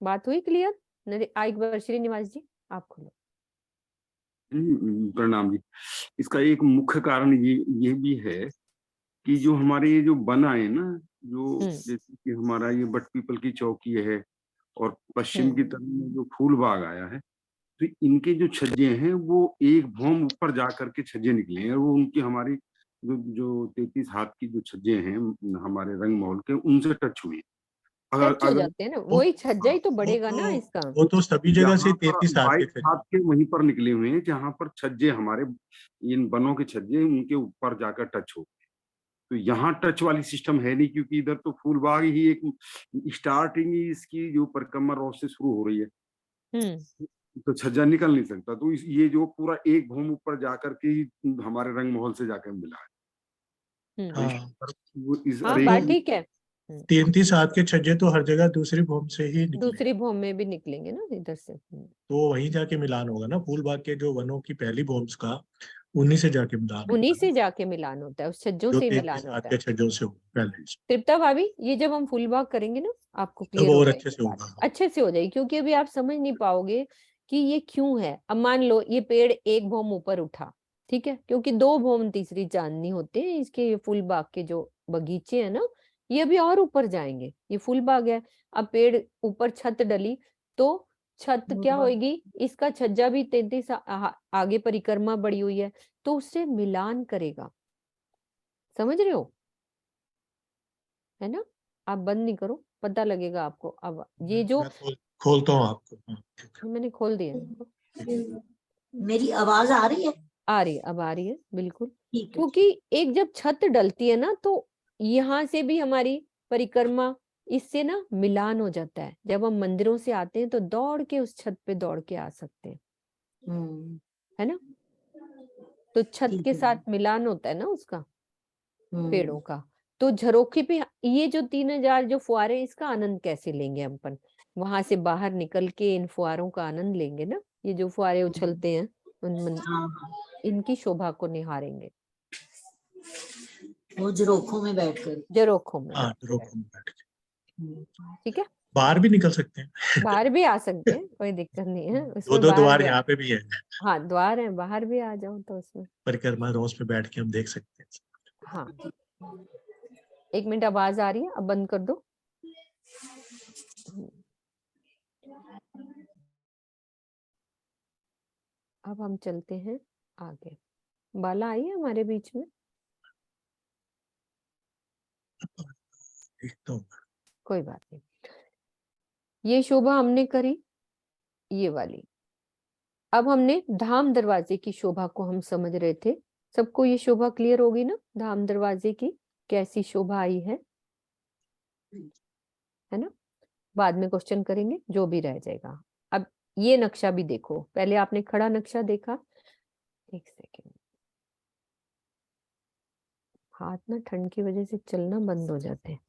बात हुई क्लियर? एक बार श्रीनिवास जी आप खोलो। प्रणाम जी। इसका एक मुख्य कारण ये भी है कि जो हमारे ये जो वन आए ना, जो जैसे कि हमारा ये बट पीपल की चौकी है और पश्चिम की तरफ में जो फूल बाग आया है, तो इनके जो छज्जे हैं वो एक भौम ऊपर जा करके छज्जे निकले हैं, वो उनकी हमारी जो 33 हाथ की जो छज्जे हैं हमारे रंग महल के, उनसे टच हुए। अगर टच हो अगर जाते हैं ना, वही छज्जा ही तो बढ़ेगा ना इसका। वो तो सभी जगह से यहाँ पर 33 हाथ के 22 थे। हाथ के वहीं पर निकले हुए हैं जहां पर छज्जे हमारे इन बनों के छज्जे उनके ऊपर जाकर टच हो। तो यहाँ टच वाली सिस्टम है नहीं, क्योंकि इधर तो फूल बाग ही एक स्टार्टिंग ही इसकी जो परिक्रमा रोड से शुरू हो रही है, तो छज्जा निकल नहीं सकता। तो ये जो पूरा एक भूमि ऊपर जाकर के ही हमारे रंग महल से जाकर मिला है। तो हाँ, इस हाँ बात अरेंज ठीक है। 33 हाथ के छज्जे तो हर जगह दूसरी भूमि से ही निकले, दूसरी भौम में भी निकलेंगे ना इधर से। तो वहीं जाके मिलान होगा ना। फूल बाग के जो वनों की पहली भूमि का उन्हीं से जाके मिलान उन्हीं होगा से ना, जाके मिलान होता है, उस छज्जों जो से ही 33 मिलान हाथ होता के है। छज्जों से होगा पहले से। तृप्ता भाभी, ये जब हम फूलबाग करेंगे ना आपको तब क्लियर हो और जाएगी अच्छे से बात, होगा। अच्छे से हो जाएगी, क्योंकि अभी आप समझ नहीं पाओगे कि ये क्यों है। अब मान लो ये पेड़ एक भौम ऊपर उठा, ठीक है, क्योंकि 2 भौम तीसरी चांदनी होते हैं इसके, ये फूल बाग के जो बगीचे है ना ये अभी और ऊपर जाएंगे, ये फूल बाग है। अब पेड़ ऊपर छत डली तो छत क्या होगी, इसका छज्जा भी 33 आगे परिक्रमा बढ़ी हुई है तो उससे मिलान करेगा, समझ रहे हो, है ना। आप बंद नहीं करो, पता लगेगा आपको। अब ये जो मैं खोलता हूँ आपको। हाँ, ठीक है, मैंने खोल दिया, ठीक है। मेरी आवाज आ रही है? आ रही है, अब आ रही है बिल्कुल। ठीक है। क्योंकि एक जब छत डलती है ना तो यहाँ से भी हमारी परिक्रमा इससे ना मिलान हो जाता है। जब हम मंदिरों से आते हैं तो दौड़ के उस छत पे दौड़ के आ सकते हैं, है ना। तो छत ठीक के है। साथ मिलान होता है ना उसका, पेड़ों हम्म। का। तो झरोखे पे ये जो 3000 जो फुहारे, इसका आनंद कैसे लेंगे हम अपन, वहां से बाहर निकल के इन फुहारों का आनंद लेंगे ना। ये जो फुहारे उछलते हैं हाँ, इनकी शोभा को निहारेंगे वो झरोखों में बैठकर। झरोखों में हाँ, बैठ के। रोको में बैठ के ठीक है, बाहर भी निकल सकते हैं। बाहर भी आ सकते हैं, कोई दिक्कत नहीं है दो उसमें, दो बाहर द्वार भी यहाँ पे भी है, हाँ द्वार है, बाहर भी आ जाओ तो उसमें। परिक्रमा रोज पे बैठ के हम देख सकते हैं। हाँ, 1 मिनट, आवाज आ रही है, अब बंद कर दो। अब हम चलते हैं आगे। बाला आई है हमारे बीच में? देखता हूँ। कोई बात नहीं, ये शोभा हमने करी, ये वाली। अब हमने धाम दरवाजे की शोभा को हम समझ रहे थे, सबको ये शोभा क्लियर होगी ना, धाम दरवाजे की कैसी शोभा आई है ना। बाद में क्वेश्चन करेंगे जो भी रह जाएगा। अब ये नक्शा भी देखो, पहले आपने खड़ा नक्शा देखा, 1 सेकेंड, हाथ ना ठंड की वजह से चलना बंद हो जाते हैं।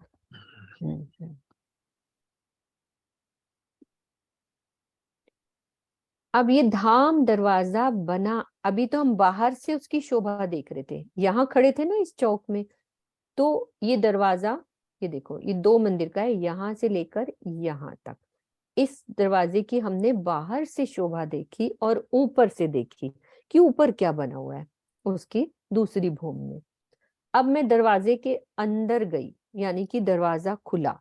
अब ये धाम दरवाजा बना, अभी तो हम बाहर से उसकी शोभा देख रहे थे, यहाँ खड़े थे ना इस चौक में, तो ये दरवाजा, ये देखो, ये 2 मंदिर का है, यहाँ से लेकर यहाँ तक। इस दरवाजे की हमने बाहर से शोभा देखी और ऊपर से देखी कि ऊपर क्या बना हुआ है उसकी दूसरी भूमि में। अब मैं दरवाजे के अंदर गई, यानी कि दरवाजा खुला,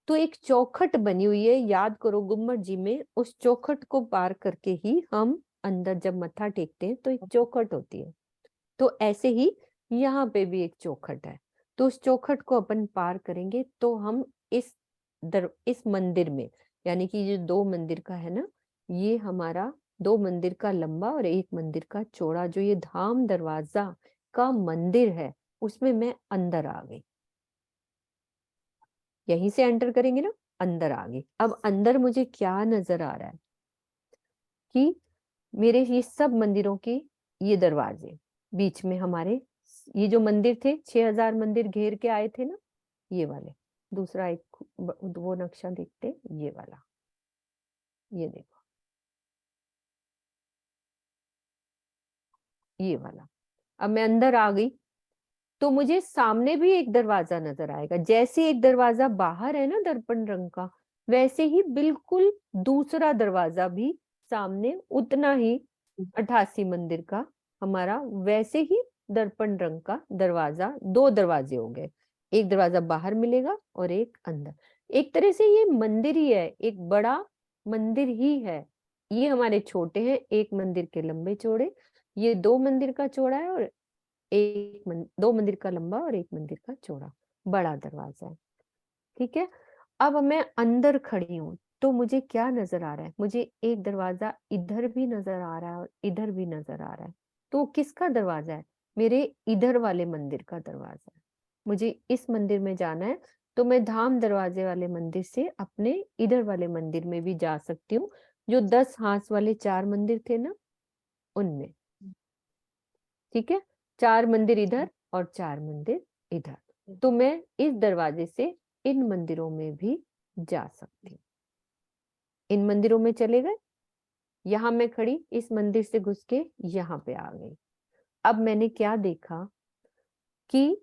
तो एक चौखट बनी हुई है, याद करो गुम्मट जी में, उस चौखट को पार करके ही हम अंदर जब मत्था टेकते हैं तो एक चौखट होती है। तो ऐसे ही यहाँ पे भी एक चौखट है, तो उस चौखट को अपन पार करेंगे तो हम इस मंदिर में, यानी कि जो 2 मंदिर का है ना, ये हमारा 2 मंदिर का लंबा और 1 मंदिर का चौड़ा, जो ये धाम दरवाजा का मंदिर है, उसमें मैं अंदर आ गई। यहीं से एंटर करेंगे ना, अंदर आ गई। अब अंदर मुझे क्या नजर आ रहा है कि मेरे ये सब मंदिरों के ये दरवाजे, बीच में हमारे ये जो मंदिर थे, 6000 मंदिर घेर के आए थे ना, ये वाले। दूसरा एक वो नक्शा देखते, ये वाला, ये देखो, ये वाला। अब मैं अंदर आ गई तो मुझे सामने भी एक दरवाजा नजर आएगा। जैसे एक दरवाजा बाहर है ना दर्पण रंग का, वैसे ही बिल्कुल दूसरा दरवाजा भी सामने उतना ही 88 मंदिर का हमारा, वैसे ही दर्पण रंग का दरवाजा। 2 दरवाजे हो गए, एक दरवाजा बाहर मिलेगा और एक अंदर। एक तरह से ये मंदिर ही है, एक बड़ा मंदिर ही है। ये हमारे छोटे हैं, एक मंदिर के लंबे चौड़े, ये 2 मंदिर का चौड़ा है और 2 मंदिर का लंबा और 1 मंदिर का चौड़ा, बड़ा दरवाजा है। ठीक है, अब मैं अंदर खड़ी हूँ तो मुझे क्या नजर आ रहा है? मुझे एक दरवाजा इधर भी नजर आ रहा है और इधर भी नजर आ रहा है। तो किसका दरवाजा है? मेरे इधर वाले मंदिर का दरवाजा है। मुझे इस मंदिर में जाना है तो मैं धाम दरवाजे वाले मंदिर से अपने इधर वाले मंदिर में भी जा सकती हूँ, जो 10 हाथ वाले 4 मंदिर थे ना, उनमें। ठीक है, 4 मंदिर इधर और 4 मंदिर इधर, तो मैं इस दरवाजे से इन मंदिरों में भी जा सकती हूँ। इन मंदिरों में चले गए, यहाँ मैं खड़ी, इस मंदिर से घुस के यहाँ पे आ गई। अब मैंने क्या देखा कि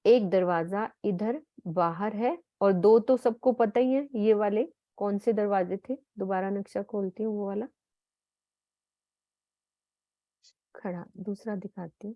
एक दरवाजा इधर बाहर है और 2 तो सबको पता ही है, ये वाले कौन से दरवाजे थे? दोबारा नक्शा खोलती हूँ, वो वाला खड़ा, दूसरा दिखाती हूँ।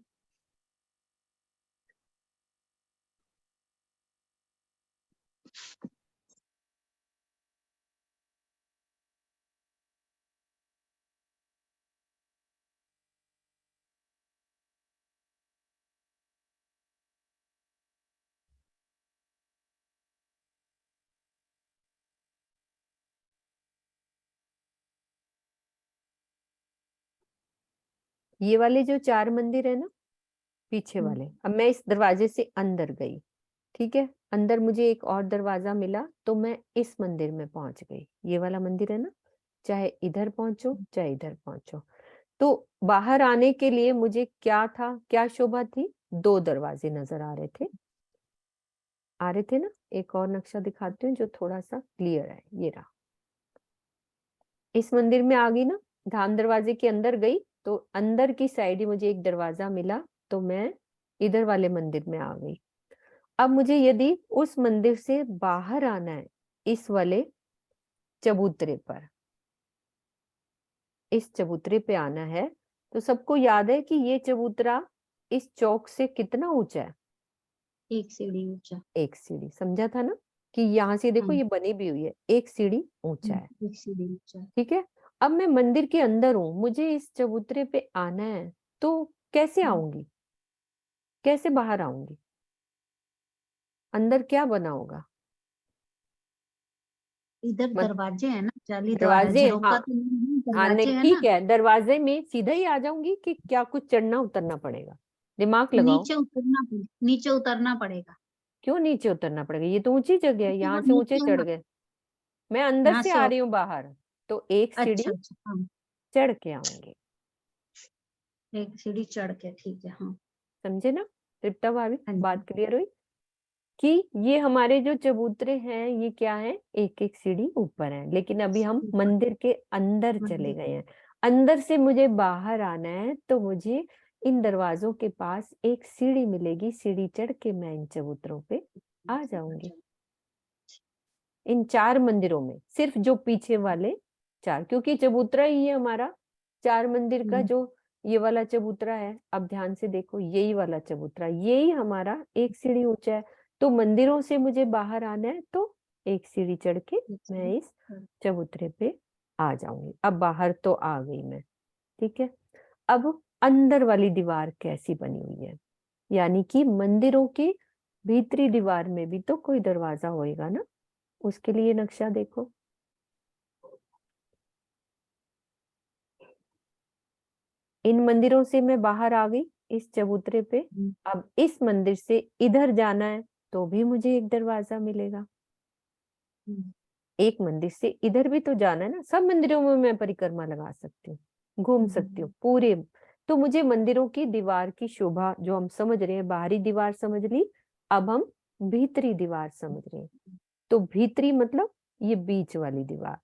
ये वाले जो 4 मंदिर है ना, पीछे वाले, अब मैं इस दरवाजे से अंदर गई। ठीक है, अंदर मुझे एक और दरवाजा मिला तो मैं इस मंदिर में पहुंच गई। ये वाला मंदिर है ना, चाहे इधर पहुंचो चाहे इधर पहुंचो। तो बाहर आने के लिए मुझे क्या था, क्या शोभा थी? 2 दरवाजे नजर आ रहे थे ना। एक और नक्शा दिखाती हूँ जो थोड़ा सा क्लियर है, ये रहा। इस मंदिर में आ गई ना, धाम दरवाजे के अंदर गई तो अंदर की साइड ही मुझे एक दरवाजा मिला, तो मैं इधर वाले मंदिर में आ गई। अब मुझे यदि उस मंदिर से बाहर आना है, इस वाले चबूतरे पर, इस चबूतरे पे आना है, तो सबको याद है कि ये चबूतरा इस चौक से कितना ऊंचा है? 1 सीढ़ी ऊंचा। 1 सीढ़ी, समझा था ना कि यहाँ से देखो ये बनी भी हुई है, 1 सीढ़ी ऊंचा है। 1 सीढ़ी ऊंचा। ठीक है, अब मैं मंदिर के अंदर हूँ, मुझे इस चबूतरे पे आना है, तो कैसे आऊंगी? कैसे बाहर आऊंगी? अंदर क्या बना होगा? इधर मत दरवाजे है ना, जाली द्वार है, दरवाजे, झरोका हाँ। तो नहीं, हाँ नहीं, दरवाजे है ठीक ना। है, दरवाजे में सीधा ही आ जाऊंगी कि क्या कुछ चढ़ना उतरना पड़ेगा? दिमाग लगाओ। नीचे उतरना पड़ेगा। क्यों नीचे उतरना पड़ेगा? ये तो ऊंची जगह है, क्योंकि वो यहाँ से ऊंचे नीचे है चढ़ ना, गए। मैं अंदर यहाँ से से आ रही हूँ बाहर, तो 1 सीढ़ी अच्छा अच्छा, हाँ, चढ़ के आऊंगी। 1 सीढ़ी चढ़ के, ठीक है, हाँ। समझे ना तृप्ता भाभी? हाँ जी। बात क्लियर हुई कि ये हमारे जो चबूतरे हैं ये क्या है? 1-1 सीढ़ी ऊपर है, लेकिन अभी हम ऊपर मंदिर के अंदर चले मंदिर। गए हैं। अंदर से मुझे बाहर आना है तो मुझे इन दरवाजों के पास एक सीढ़ी मिलेगी, सीढ़ी चढ़ के मैं इन चबूतरों पे आ जाऊंगी। इन 4 मंदिरों में सिर्फ जो पीछे वाले 4, क्योंकि चबूतरा ही है हमारा 4 मंदिर का। जो ये वाला चबूतरा है, अब ध्यान से देखो, यही वाला चबूतरा, यही हमारा एक सीढ़ी ऊंचा है। तो मंदिरों से मुझे बाहर आना है तो एक सीढ़ी चढ़ के मैं इस चबूतरे पे आ जाऊंगी। अब बाहर तो आ गई मैं, ठीक है। अब अंदर वाली दीवार कैसी बनी हुई है, यानी कि मंदिरों की भीतरी दीवार में भी तो कोई दरवाजा होएगा ना। उसके लिए नक्शा देखो, इन मंदिरों से मैं बाहर आ गई इस चबूतरे पे। अब इस मंदिर से इधर जाना है तो भी मुझे एक दरवाजा मिलेगा। एक मंदिर से इधर भी तो जाना है ना। सब मंदिरों में मैं परिक्रमा लगा सकती हूँ, घूम सकती हूँ पूरे। तो मुझे मंदिरों की दीवार की शोभा जो हम समझ रहे हैं, बाहरी दीवार समझ ली, अब हम भीतरी दीवार समझ रहे हैं। तो भीतरी मतलब ये बीच वाली दीवार,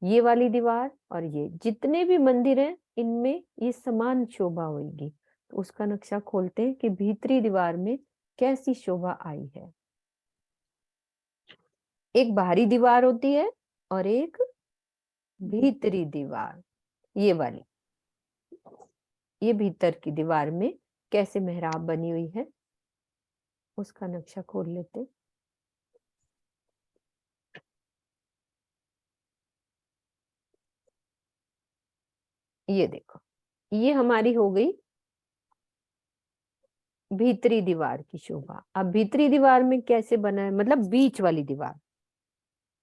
ये वाली दीवार और ये जितने भी मंदिर हैं इनमें ये समान शोभा होगी। तो उसका नक्शा खोलते हैं कि भीतरी दीवार में कैसी शोभा आई है। एक बाहरी दीवार होती है और एक भीतरी दीवार, ये वाली। ये भीतर की दीवार में कैसे मेहराब बनी हुई है उसका नक्शा खोल लेते हैं। ये देखो, ये हमारी हो गई भीतरी दीवार की शोभा। अब भीतरी दीवार में कैसे बना है, मतलब बीच वाली दीवार।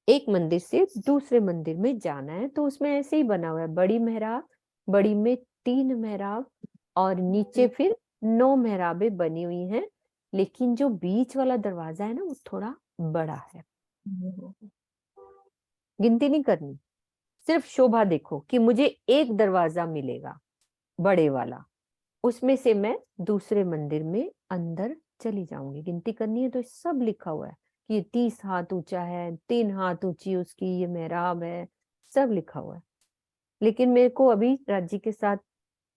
एक मंदिर से दूसरे मंदिर में जाना है तो उसमें ऐसे ही बना हुआ है, बड़ी मेहराब, बड़ी में 3 मेहराब और नीचे फिर 9 मेहराबें बनी हुई हैं। लेकिन जो बीच वाला दरवाजा है ना वो थोड़ा बड़ा है। गिनती नहीं करनी, सिर्फ शोभा देखो कि मुझे एक दरवाजा मिलेगा बड़े वाला, उसमें से मैं दूसरे मंदिर में अंदर चली जाऊंगी। गिनती करनी है तो सब लिखा हुआ है कि ये 30 हाथ ऊंचा है, 3 हाथ ऊंची उसकी ये मेहराब है, सब लिखा हुआ है। लेकिन मेरे को अभी राज्य के साथ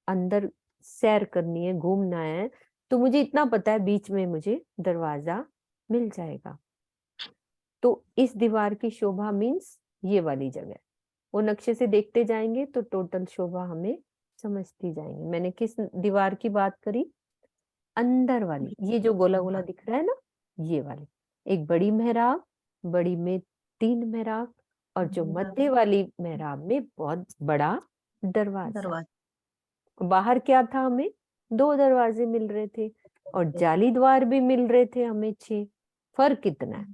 अंदर सैर करनी है, घूमना है, तो मुझे इतना पता है बीच में मुझे दरवाजा मिल जाएगा। तो इस दीवार की शोभा मीन्स ये वाली जगह। वो नक्शे से देखते जाएंगे तो टोटल शोभा हमें समझती जाएंगे। मैंने किस दीवार की बात करी, अंदर वाली, ये जो गोला गोला दिख रहा है ना, ये वाली। एक बड़ी मेहराब, बड़ी में 3 मेहराब और जो मध्य वाली मेहराब में बहुत बड़ा दरवाजा। बाहर क्या था, हमें 2 दरवाजे मिल रहे थे और जाली द्वार भी मिल रहे थे हमें 6। फर्क कितना है।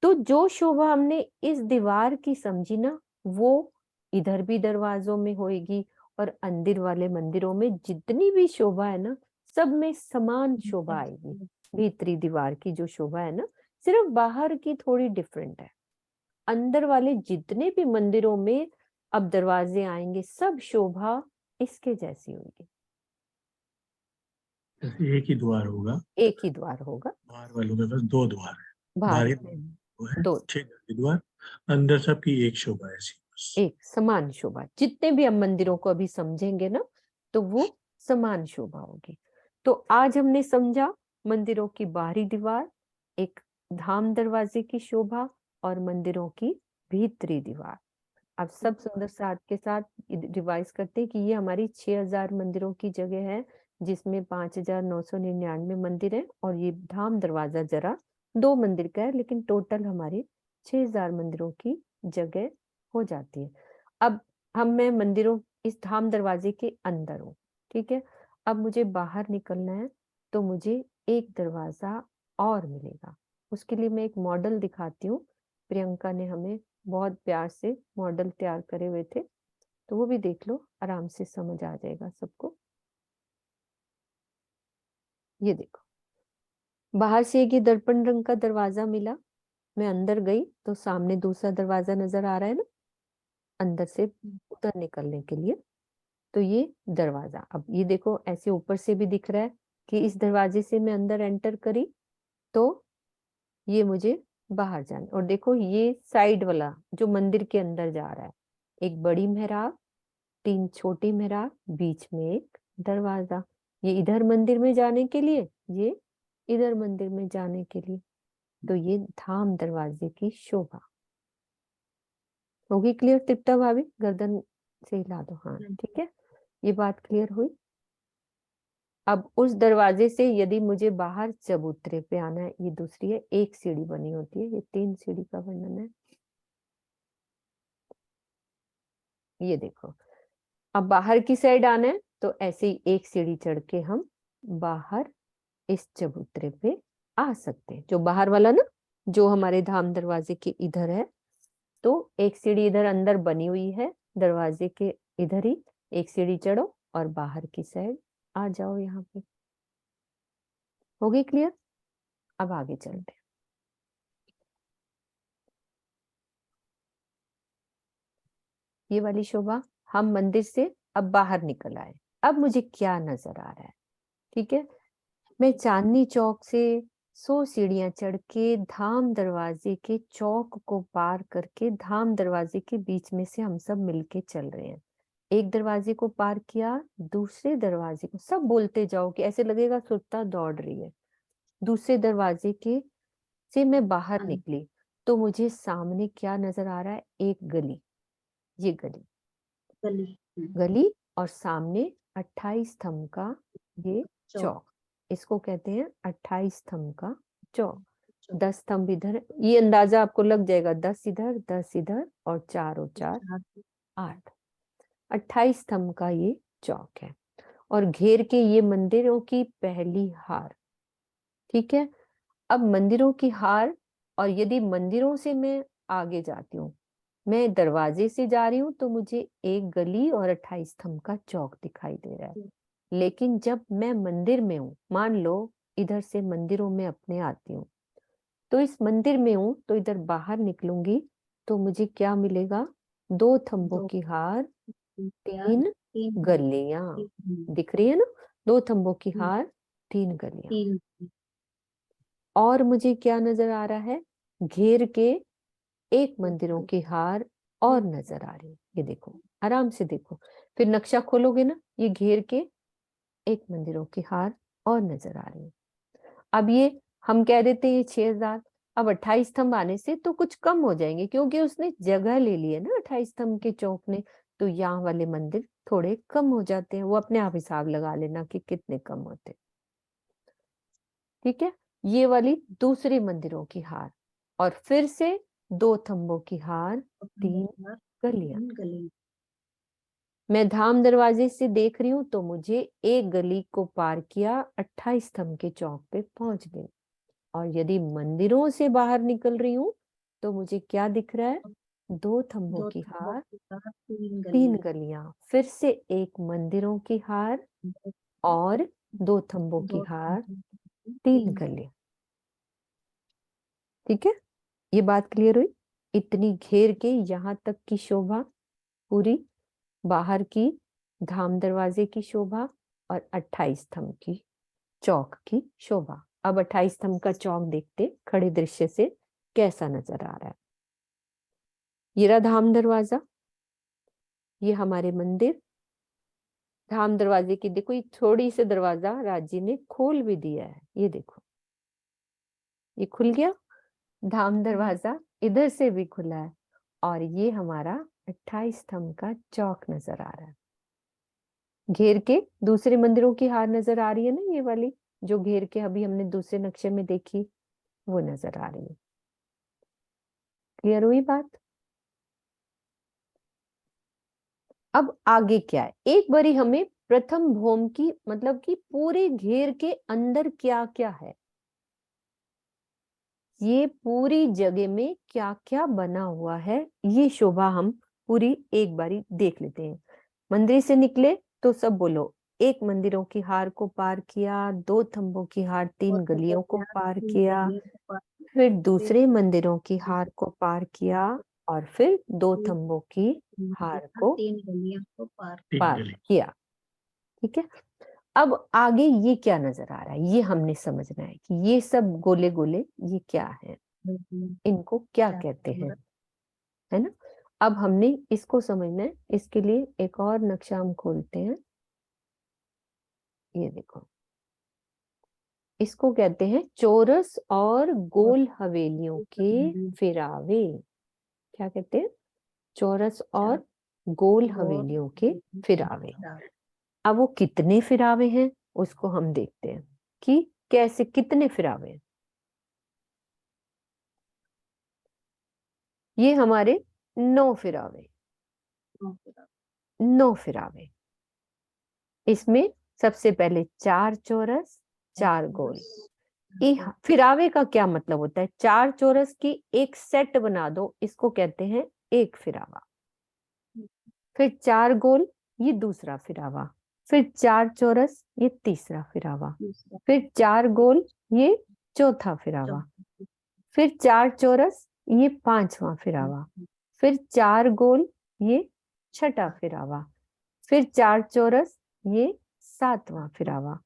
तो जो शोभा हमने इस दीवार की समझी ना, वो इधर भी दरवाजों में होएगी और अंदर वाले मंदिरों में जितनी भी शोभा है ना, सब में समान शोभा आएगी। भीतरी दीवार की जो शोभा है ना, सिर्फ बाहर की थोड़ी डिफरेंट है। अंदर वाले जितने भी मंदिरों में अब दरवाजे आएंगे, सब शोभा इसके जैसी होगी। जैसे एक ही द्वार होगा, एक ही द्वार होगा, बाहर वालों में बस 2 द्वार है, बाहर बाहरी में वो है 2, 6 द्वार, अंदर सबकी एक शोभा ऐसी बस। एक समान शोभा। जितने भी हम मंदिरों को अभी समझेंगे ना तो वो समान शोभा होगी। तो आज हमने समझा मंदिरों की बाहरी दीवार, एक धाम दरवाजे की शोभा और मंदिरों की भीतरी दीवार। अब सब सुंदर साथ के साथ रिवाइज करते हैं कि ये हमारी 6000 मंदिरों की जगह है, जिसमें 5999 मंदिर है और ये धाम दरवाजा जरा 2 मंदिर का है, लेकिन टोटल हमारे 6000 मंदिरों की जगह हो जाती है। अब मैं मंदिरों इस धाम दरवाजे के अंदर हूँ, ठीक है। अब मुझे बाहर निकलना है तो मुझे एक दरवाजा और मिलेगा। उसके लिए मैं एक मॉडल दिखाती हूँ। प्रियंका ने हमें बहुत प्यार से मॉडल तैयार करे हुए थे, तो वो भी देख लो, आराम से समझ आ जाएगा सबको। ये देखो, बाहर से एक ये दर्पण रंग का दरवाजा मिला, मैं अंदर गई तो सामने दूसरा दरवाजा नजर आ रहा है ना, अंदर से उतर निकलने के लिए। तो ये दरवाजा, अब ये देखो ऐसे ऊपर से भी दिख रहा है कि इस दरवाजे से मैं अंदर एंटर करी तो ये मुझे बाहर जाना। और देखो ये साइड वाला जो मंदिर के अंदर जा रहा है, एक बड़ी मेहराब, 3 छोटी मेहराब, बीच में एक दरवाजा, ये इधर मंदिर में जाने के लिए, ये इधर मंदिर में जाने के लिए। तो ये धाम दरवाजे की शोभा होगी। क्लियर तृप्ता भाभी? गर्दन से हिला दो, हाँ ठीक है, ये बात क्लियर हुई। अब उस दरवाजे से यदि मुझे बाहर चबूतरे पे आना है, ये दूसरी है, एक सीढ़ी बनी होती है, ये 3 सीढ़ी का वर्णन है। ये देखो, अब बाहर की साइड आना है तो ऐसे ही एक सीढ़ी चढ़ के हम बाहर इस चबूतरे पे आ सकते हैं। जो बाहर वाला ना, जो हमारे धाम दरवाजे के इधर है, तो एक सीढ़ी इधर अंदर बनी हुई है दरवाजे के इधर ही, एक सीढ़ी चढ़ो और बाहर की साइड आ जाओ। यहाँ पे हो गई क्लियर? अब आगे चलते हैं। ये वाली शोभा, हम मंदिर से अब बाहर निकल आए। अब मुझे क्या नजर आ रहा है? ठीक है, मैं चांदनी चौक से 100 सीढ़ियां चढ़ के धाम दरवाजे के चौक को पार करके धाम दरवाजे के बीच में से हम सब मिलके चल रहे हैं। एक दरवाजे को पार किया, दूसरे दरवाजे को, सब बोलते जाओ कि ऐसे लगेगा सुरता दौड़ रही है। दूसरे दरवाजे के से मैं बाहर निकली तो मुझे सामने क्या नजर आ रहा है? एक गली, ये गली और सामने 28 स्तंभ का ये चौक। इसको कहते हैं 28 स्तंभ का चौक। 10 स्तंभ इधर, ये अंदाजा आपको लग जाएगा, 10 इधर 10 इधर और 4 और 4 8, 28 स्तंभ का ये चौक है। और घेर के ये मंदिरों की पहली हार। ठीक है, अब मंदिरों की हार, और यदि मंदिरों से मैं आगे जाती हूँ, मैं दरवाजे से जा रही हूँ तो मुझे एक गली और 28 स्तंभ का चौक दिखाई दे रहा है। लेकिन जब मैं मंदिर में हूँ, मान लो इधर से मंदिरों में अपने आती हूँ, तो इस मंदिर में हूँ तो इधर बाहर निकलूंगी तो मुझे क्या मिलेगा? 2 थंबों की हार, 3 गलियां दिख रही है ना? 2 थंबों की हार, 3 गलियां। और मुझे क्या नजर आ रहा है? घेर के एक मंदिरों की हार और नजर आ रही है। ये देखो, आराम से देखो, फिर नक्शा खोलोगे ना, ये घेर के एक मंदिरों की हार और नजर आ रही है। अब ये हम कह देते हैं 6000, अब 28 स्तंभ आने से तो कुछ कम हो जाएंगे, क्योंकि उसने जगह ले ली है ना 28 स्तंभ के चौक ने, तो यहाँ वाले मंदिर थोड़े कम हो जाते हैं। वो अपने आप हिसाब लगा लेना कि कितने कम होते। ठीक है, ये वाली दूसरी मंदिरों की हार, और फिर से 2 थंबों की हार, 3 गलियां। मैं धाम दरवाजे से देख रही हूँ तो मुझे एक गली को पार किया, 28 स्तंभ के चौक पे पहुंच गई। और यदि मंदिरों से बाहर निकल रही हूँ तो मुझे क्या दिख रहा है? 2 थंबों की हार, 3 गलियां, फिर से एक मंदिरों की हार और 2 थंबों की हार, 3 गलियां। ठीक है, ये बात क्लियर हुई? इतनी घेर के यहाँ तक की शोभा पूरी, बाहर की धाम दरवाजे की शोभा और 28 स्तंभ की चौक की शोभा। अब 28 स्तंभ का चौक देखते खड़े दृश्य से कैसा नजर आ रहा है। ये रहा धाम दरवाजा, ये हमारे मंदिर। धाम दरवाजे की देखो, ये थोड़ी सी दरवाजा राजी ने खोल भी दिया है, ये देखो, ये खुल गया धाम दरवाजा, इधर से भी खुला है। और ये हमारा 28 स्तंभ का चौक नजर आ रहा है। घेर के दूसरे मंदिरों की हार नजर आ रही है ना, ये वाली जो घेर के अभी हमने दूसरे नक्शे में देखी, वो नजर आ रही है। क्लियर हुई बात? अब आगे क्या है? एक बारी हमें प्रथम भौम की, मतलब कि पूरे घेर के अंदर क्या क्या है, ये पूरी जगह में क्या क्या बना हुआ है, ये शोभा हम पूरी एक बारी देख लेते हैं। मंदिर से निकले तो सब बोलो, एक मंदिरों की हार को पार किया, 2 थंबों की हार, 3 गलियों को पार किया, फिर दूसरे मंदिरों की हार को पार किया, और फिर 2 थंबों की हार को 3 गलियों को पार किया। ठीक है, अब आगे ये क्या नजर आ रहा है, ये हमने समझना है कि ये सब गोले गोले ये क्या है, इनको क्या कहते हैं, है ना? अब हमने इसको समझना है, इसके लिए एक और नक्शा हम खोलते हैं। ये देखो, इसको कहते हैं चौरस और गोल हवेलियों के फिरावे। क्या कहते हैं? चौरस और गोल हवेलियों के फिरावे। अब वो कितने फिरावे हैं उसको हम देखते हैं कि कैसे, कितने फिरावे हैं। ये हमारे 9 फिरावे, 9 फिरावे। इसमें सबसे पहले 4 चौरस 4 गोल। फिरावे का क्या मतलब होता है? 4 चौरस की एक सेट बना दो, इसको कहते हैं एक फिरावा। फिर 4 गोल, ये दूसरा फिरावा। फिर 4 चौरस, ये तीसरा फिरावा। फिर 4 गोल, ये चौथा फिरावा। फिर 4 चौरस, ये 5वां फिरावा। फिर 4 गोल, ये छठा फिरावा। फिर 4 चौरस, ये 7वां फिरावा।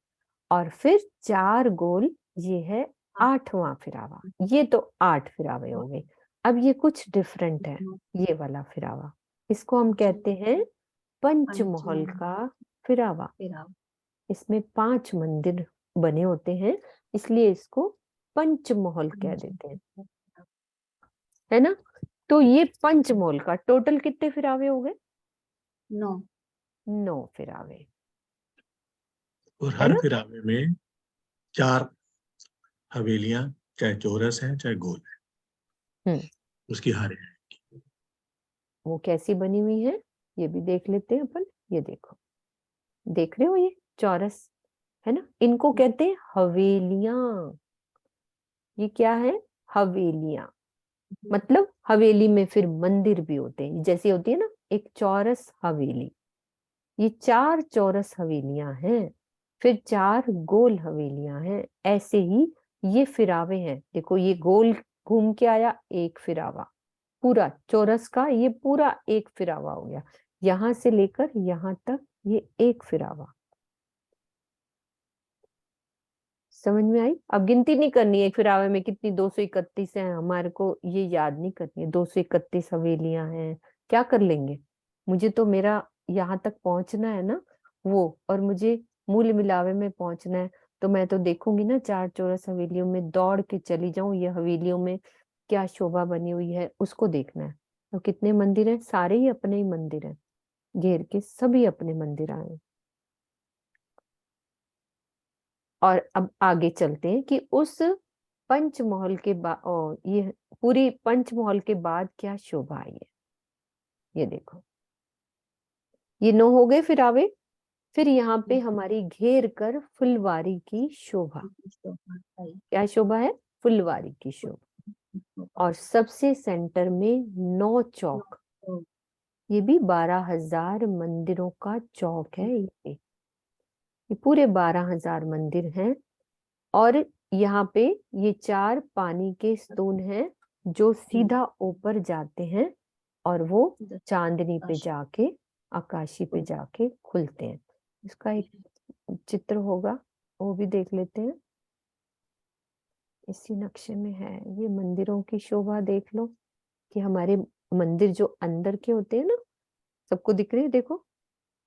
और फिर 4 गोल, ये है 8वां फिरावा। ये तो 8 फिरावे हो गए। अब ये कुछ डिफरेंट है, ये वाला फिरावा, इसको हम कहते हैं पंचमहल का फिरावा। इसमें 5 मंदिर बने होते हैं, इसलिए इसको पंचमहल कह देते हैं, है ना। तो ये पंचमहल का टोटल कितने फिरावे हो गए? 9 फिरावे। और है हर ना? फिरावे में 4 हवेलियां, चाहे चौरस है चाहे गोल है, उसकी हारे है। वो कैसी बनी हुई है ये भी देख लेते हैं अपन। ये देखो, देख रहे हो, ये चौरस है ना, इनको कहते हैं हवेलियां। ये क्या है? हवेलियां। मतलब हवेली में फिर मंदिर भी होते हैं, जैसे होती है ना एक चौरस हवेली। ये 4 चौरस हवेलियां हैं, फिर 4 गोल हवेलियां हैं। ऐसे ही ये फिरावे हैं। देखो, ये गोल घूम के आया, एक फिरावा पूरा चौरस का, ये पूरा एक फिरावा हो गया। यहां से लेकर यहां तक ये एक फिरावा। समझ में आई? अब गिनती नहीं करनी है एक फिरावे में कितनी, 231 है, हमारे को ये याद नहीं करनी है 231 हवेलियां हैं। क्या कर लेंगे? मुझे तो मेरा यहाँ तक पहुंचना है ना वो, और मुझे मूल मिलावे में पहुंचना है। तो मैं तो देखूंगी ना 4 चौरस हवेलियों में दौड़ के चली जाऊं, ये हवेलियों में क्या शोभा बनी हुई है उसको देखना है। तो कितने मंदिर हैं? सारे ही अपने ही मंदिर हैं, घेर के सभी अपने मंदिर आए। और अब आगे चलते हैं कि उस पंचमहल के बाद, ये पूरी पंचमहल के बाद क्या शोभा आई है। ये देखो, ये 9 हो गए फिरावे। फिर यहाँ पे हमारी घेर कर फुलवारी की शोभा। क्या शोभा है? फुलवारी की शोभा। और सबसे सेंटर में 9 चौक। ये भी 12,000 मंदिरों का चौक है। ये पूरे 12,000 मंदिर हैं। और यहाँ पे ये 4 पानी के स्तून हैं जो सीधा ऊपर जाते हैं और वो चांदनी पे जाके, आकाशी पे जाके खुलते हैं। इसका एक चित्र होगा, वो भी देख लेते हैं। इसी नक्शे में है। ये मंदिरों की शोभा देख लो कि हमारे मंदिर जो अंदर के होते हैं ना, सबको दिख रही है। देखो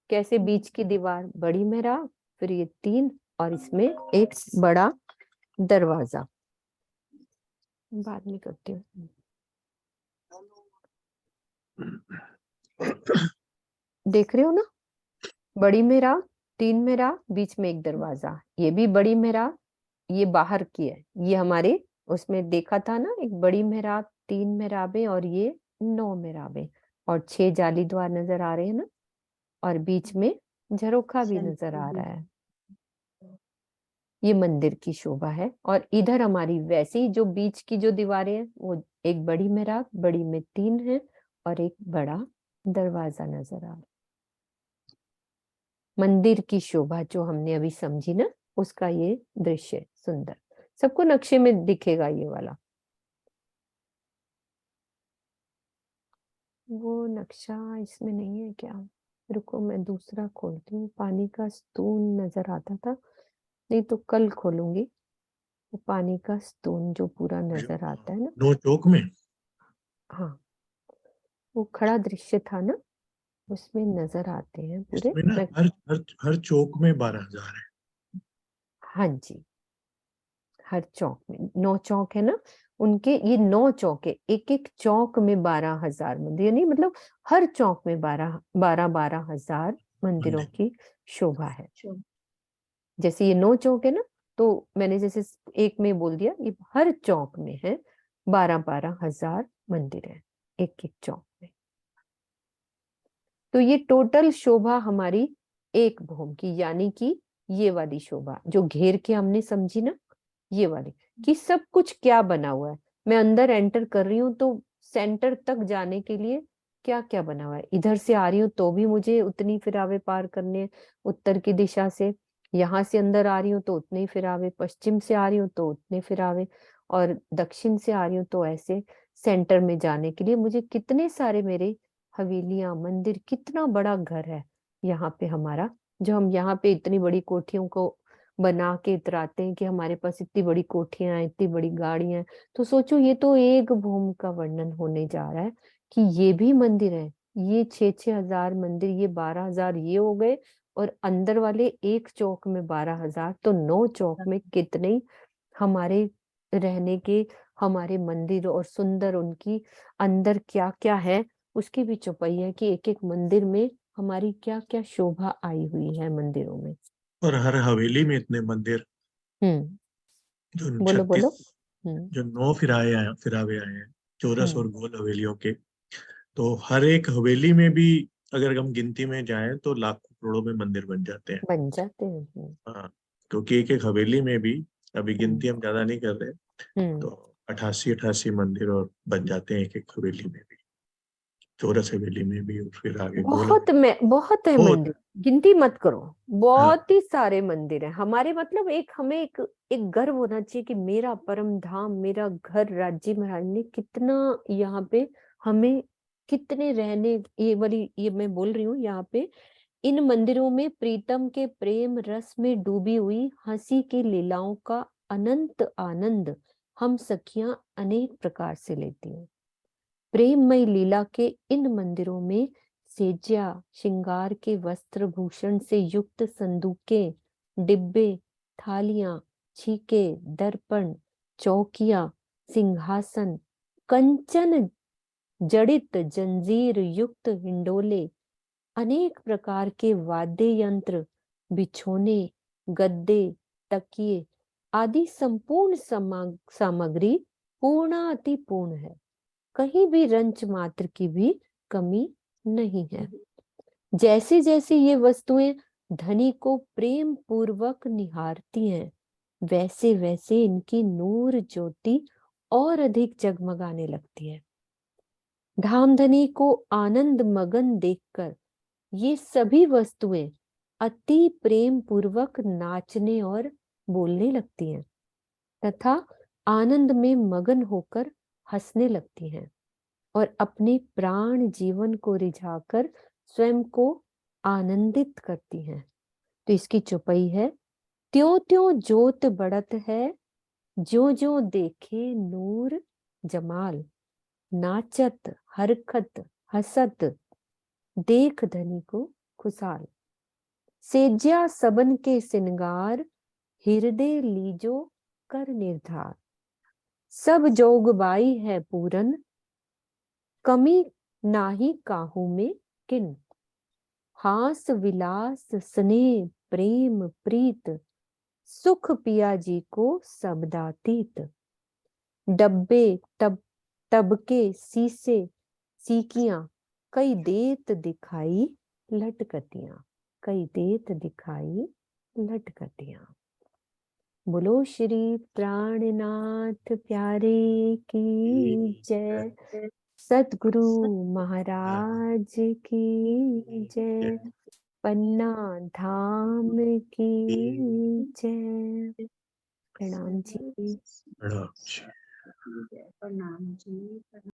कैसे बीच की दीवार बड़ी मेहराब, फिर ये 3, और इसमें एक बड़ा दरवाजा। बाद में करती हूँ। देख रहे हो ना, बड़ी मेहराब, 3 मेहराब, बीच में एक दरवाजा। ये भी बड़ी मेहराब, ये बाहर की है। ये हमारे उसमें देखा था ना, एक बड़ी मेहराब, 3 मेहराबें, और ये 9 मेहराबें, और 6 जाली द्वार नजर आ रहे हैं ना, और बीच में झरोखा भी नजर आ रहा है। ये मंदिर की शोभा है। और इधर हमारी वैसे ही जो बीच की जो दीवारें हैं, वो एक बड़ी मेहराब, बड़ी में 3 है, और एक बड़ा दरवाजा नजर आ रहा है। मंदिर की शोभा जो हमने अभी समझी ना, उसका ये दृश्य सुंदर, सबको नक्शे में दिखेगा ये वाला। वो नक्शा इसमें नहीं है क्या? रुको, मैं दूसरा खोलती हूँ। पानी का स्तून नजर आता था, नहीं तो कल खोलूंगी। वो पानी का स्तून जो पूरा नजर आता है ना, 9 चौक में। हाँ, वो खड़ा दृश्य था ना, उसमें नजर आते हैं पूरे। इसमें ना हर चौक में 12,000 है। हाँ जी, हर चौक में 9 चौक है ना, उनके ये 9 चौक है, एक एक चौक में 12,000 मंदिर, यानी मतलब हर चौक में 12,000 मंदिरों की शोभा है। जैसे ये 9 चौक है ना, तो मैंने जैसे एक में बोल दिया, ये हर चौक में है 12,000 मंदिर है एक एक चौक में। तो ये टोटल शोभा हमारी एक भूम की, यानी कि ये वाली शोभा जो घेर के हमने समझी ना, ये वाली, कि सब कुछ क्या बना हुआ है। मैं अंदर एंटर कर रही हूँ तो सेंटर तक जाने के लिए क्या क्या बना हुआ है। इधर से आ रही हूँ तो भी मुझे उतनी फिरावे पार करने हैं उत्तर की दिशा से, यहाँ से अंदर आ रही हूँ तो उतने ही फिरावे, पश्चिम से आ रही हूँ तो उतने फिरावे, और दक्षिण से आ रही हूँ तो ऐसे सेंटर में जाने के लिए मुझे कितने सारे मेरे हवेलियां, मंदिर, कितना बड़ा घर है यहाँ पे हमारा, जो हम यहाँ पे इतनी बड़ी कोठियों को बना के इतराते हैं कि हमारे पास इतनी बड़ी कोठियां हैं, इतनी बड़ी गाड़ियां हैं। तो सोचो, ये तो एक भूमि का वर्णन होने जा रहा है कि ये भी मंदिर है, ये 6,000 मंदिर, ये 12,000 ये हो गए, और अंदर वाले एक चौक में 12,000, तो 9 चौक में कितने हमारे रहने के, हमारे मंदिर, और सुंदर उनकी अंदर क्या क्या है उसकी भी चौपाई है कि एक एक मंदिर में हमारी क्या क्या शोभा आई हुई है मंदिरों में। और हर हवेली में इतने मंदिर, जो बोलो 36, बोलो। हम्म जो 9 फिरावे आए हैं चौरस और हम्म गोल हवेलियों के, तो हर एक हवेली में भी अगर हम गिनती में जाएं तो लाखों करोड़ों में मंदिर बन जाते हैं। बन जाते हैं। हाँ, क्योंकि एक एक हवेली में भी, अभी गिनती हम ज्यादा नहीं कर रहे, हम्म तो 88 मंदिर और बन जाते हैं एक एक हवेली में भी, चौरस हवेली में भी, और फिर आगे गोल बहुत हवेली। में बहुत है बहुत। मंदिर, गिनती मत करो, हाँ, बहुत ही सारे मंदिर हैं हमारे। मतलब एक हमें एक गर्व होना चाहिए कि मेरा परम धाम, मेरा घर, राज्य महाराज ने कितना यहाँ पे हमें, कितने रहने, ये वाली ये मैं बोल रही हूँ यहाँ पे, इन मंदिरों में प्रीतम के प्रेम रस में डूबी हुई हंसी की लीलाओं का अनंत आनंद हम सखियां अनेक प्रकार से लेती हैं। प्रेममय लीला के इन मंदिरों में सेज्या, श्रृंगार के वस्त्र भूषण से युक्त संदूकें, डिब्बे, थालियां, छीके, दर्पण, चौकियां, सिंहासन, कंचन जड़ित जंजीर युक्त हिंडोले, अनेक प्रकार के वाद्य यंत्र, बिछोने, गद्दे, तकिए आदि संपूर्ण सामग्री पूर्णाति पूर्ण है। कहीं भी रंच मात्र की भी कमी नहीं है। जैसे जैसे ये वस्तुएं धनी को प्रेम पूर्वक निहारती हैं, वैसे वैसे इनकी नूर ज्योति और अधिक जगमगाने लगती है। धामधनी को आनंद मगन देखकर ये सभी वस्तुएं अति प्रेम पूर्वक नाचने और बोलने लगती हैं तथा आनंद में मगन होकर हंसने लगती हैं, और अपने प्राण जीवन को रिझाकर स्वयं को आनंदित करती हैं। तो इसकी चौपाई है, त्यों त्यों जोत बढ़त है, ज्यों ज्यों देखे नूर जमाल, नाचत हरखत हसत देख धनी को खुशाल, सेज्या सबन के सिंगार, हृदय लीजो कर निर्धार, सब जोगबाई है पूरन, कमी नाही काहू में किन, हास विलास स्नेह प्रेम प्रीत, सुख पिया जी को सबदातीत, डब्बे तब तबके सीसे सीकियां, कई देत दिखाई लटकतियां, कई देत दिखाई लटकतियां। बोलो श्री प्राणनाथ प्यारे की जय, सतगुरु महाराज की जय, पन्ना धाम की जय। प्रणाम जी। बड़ा अच्छा। प्रणाम जी।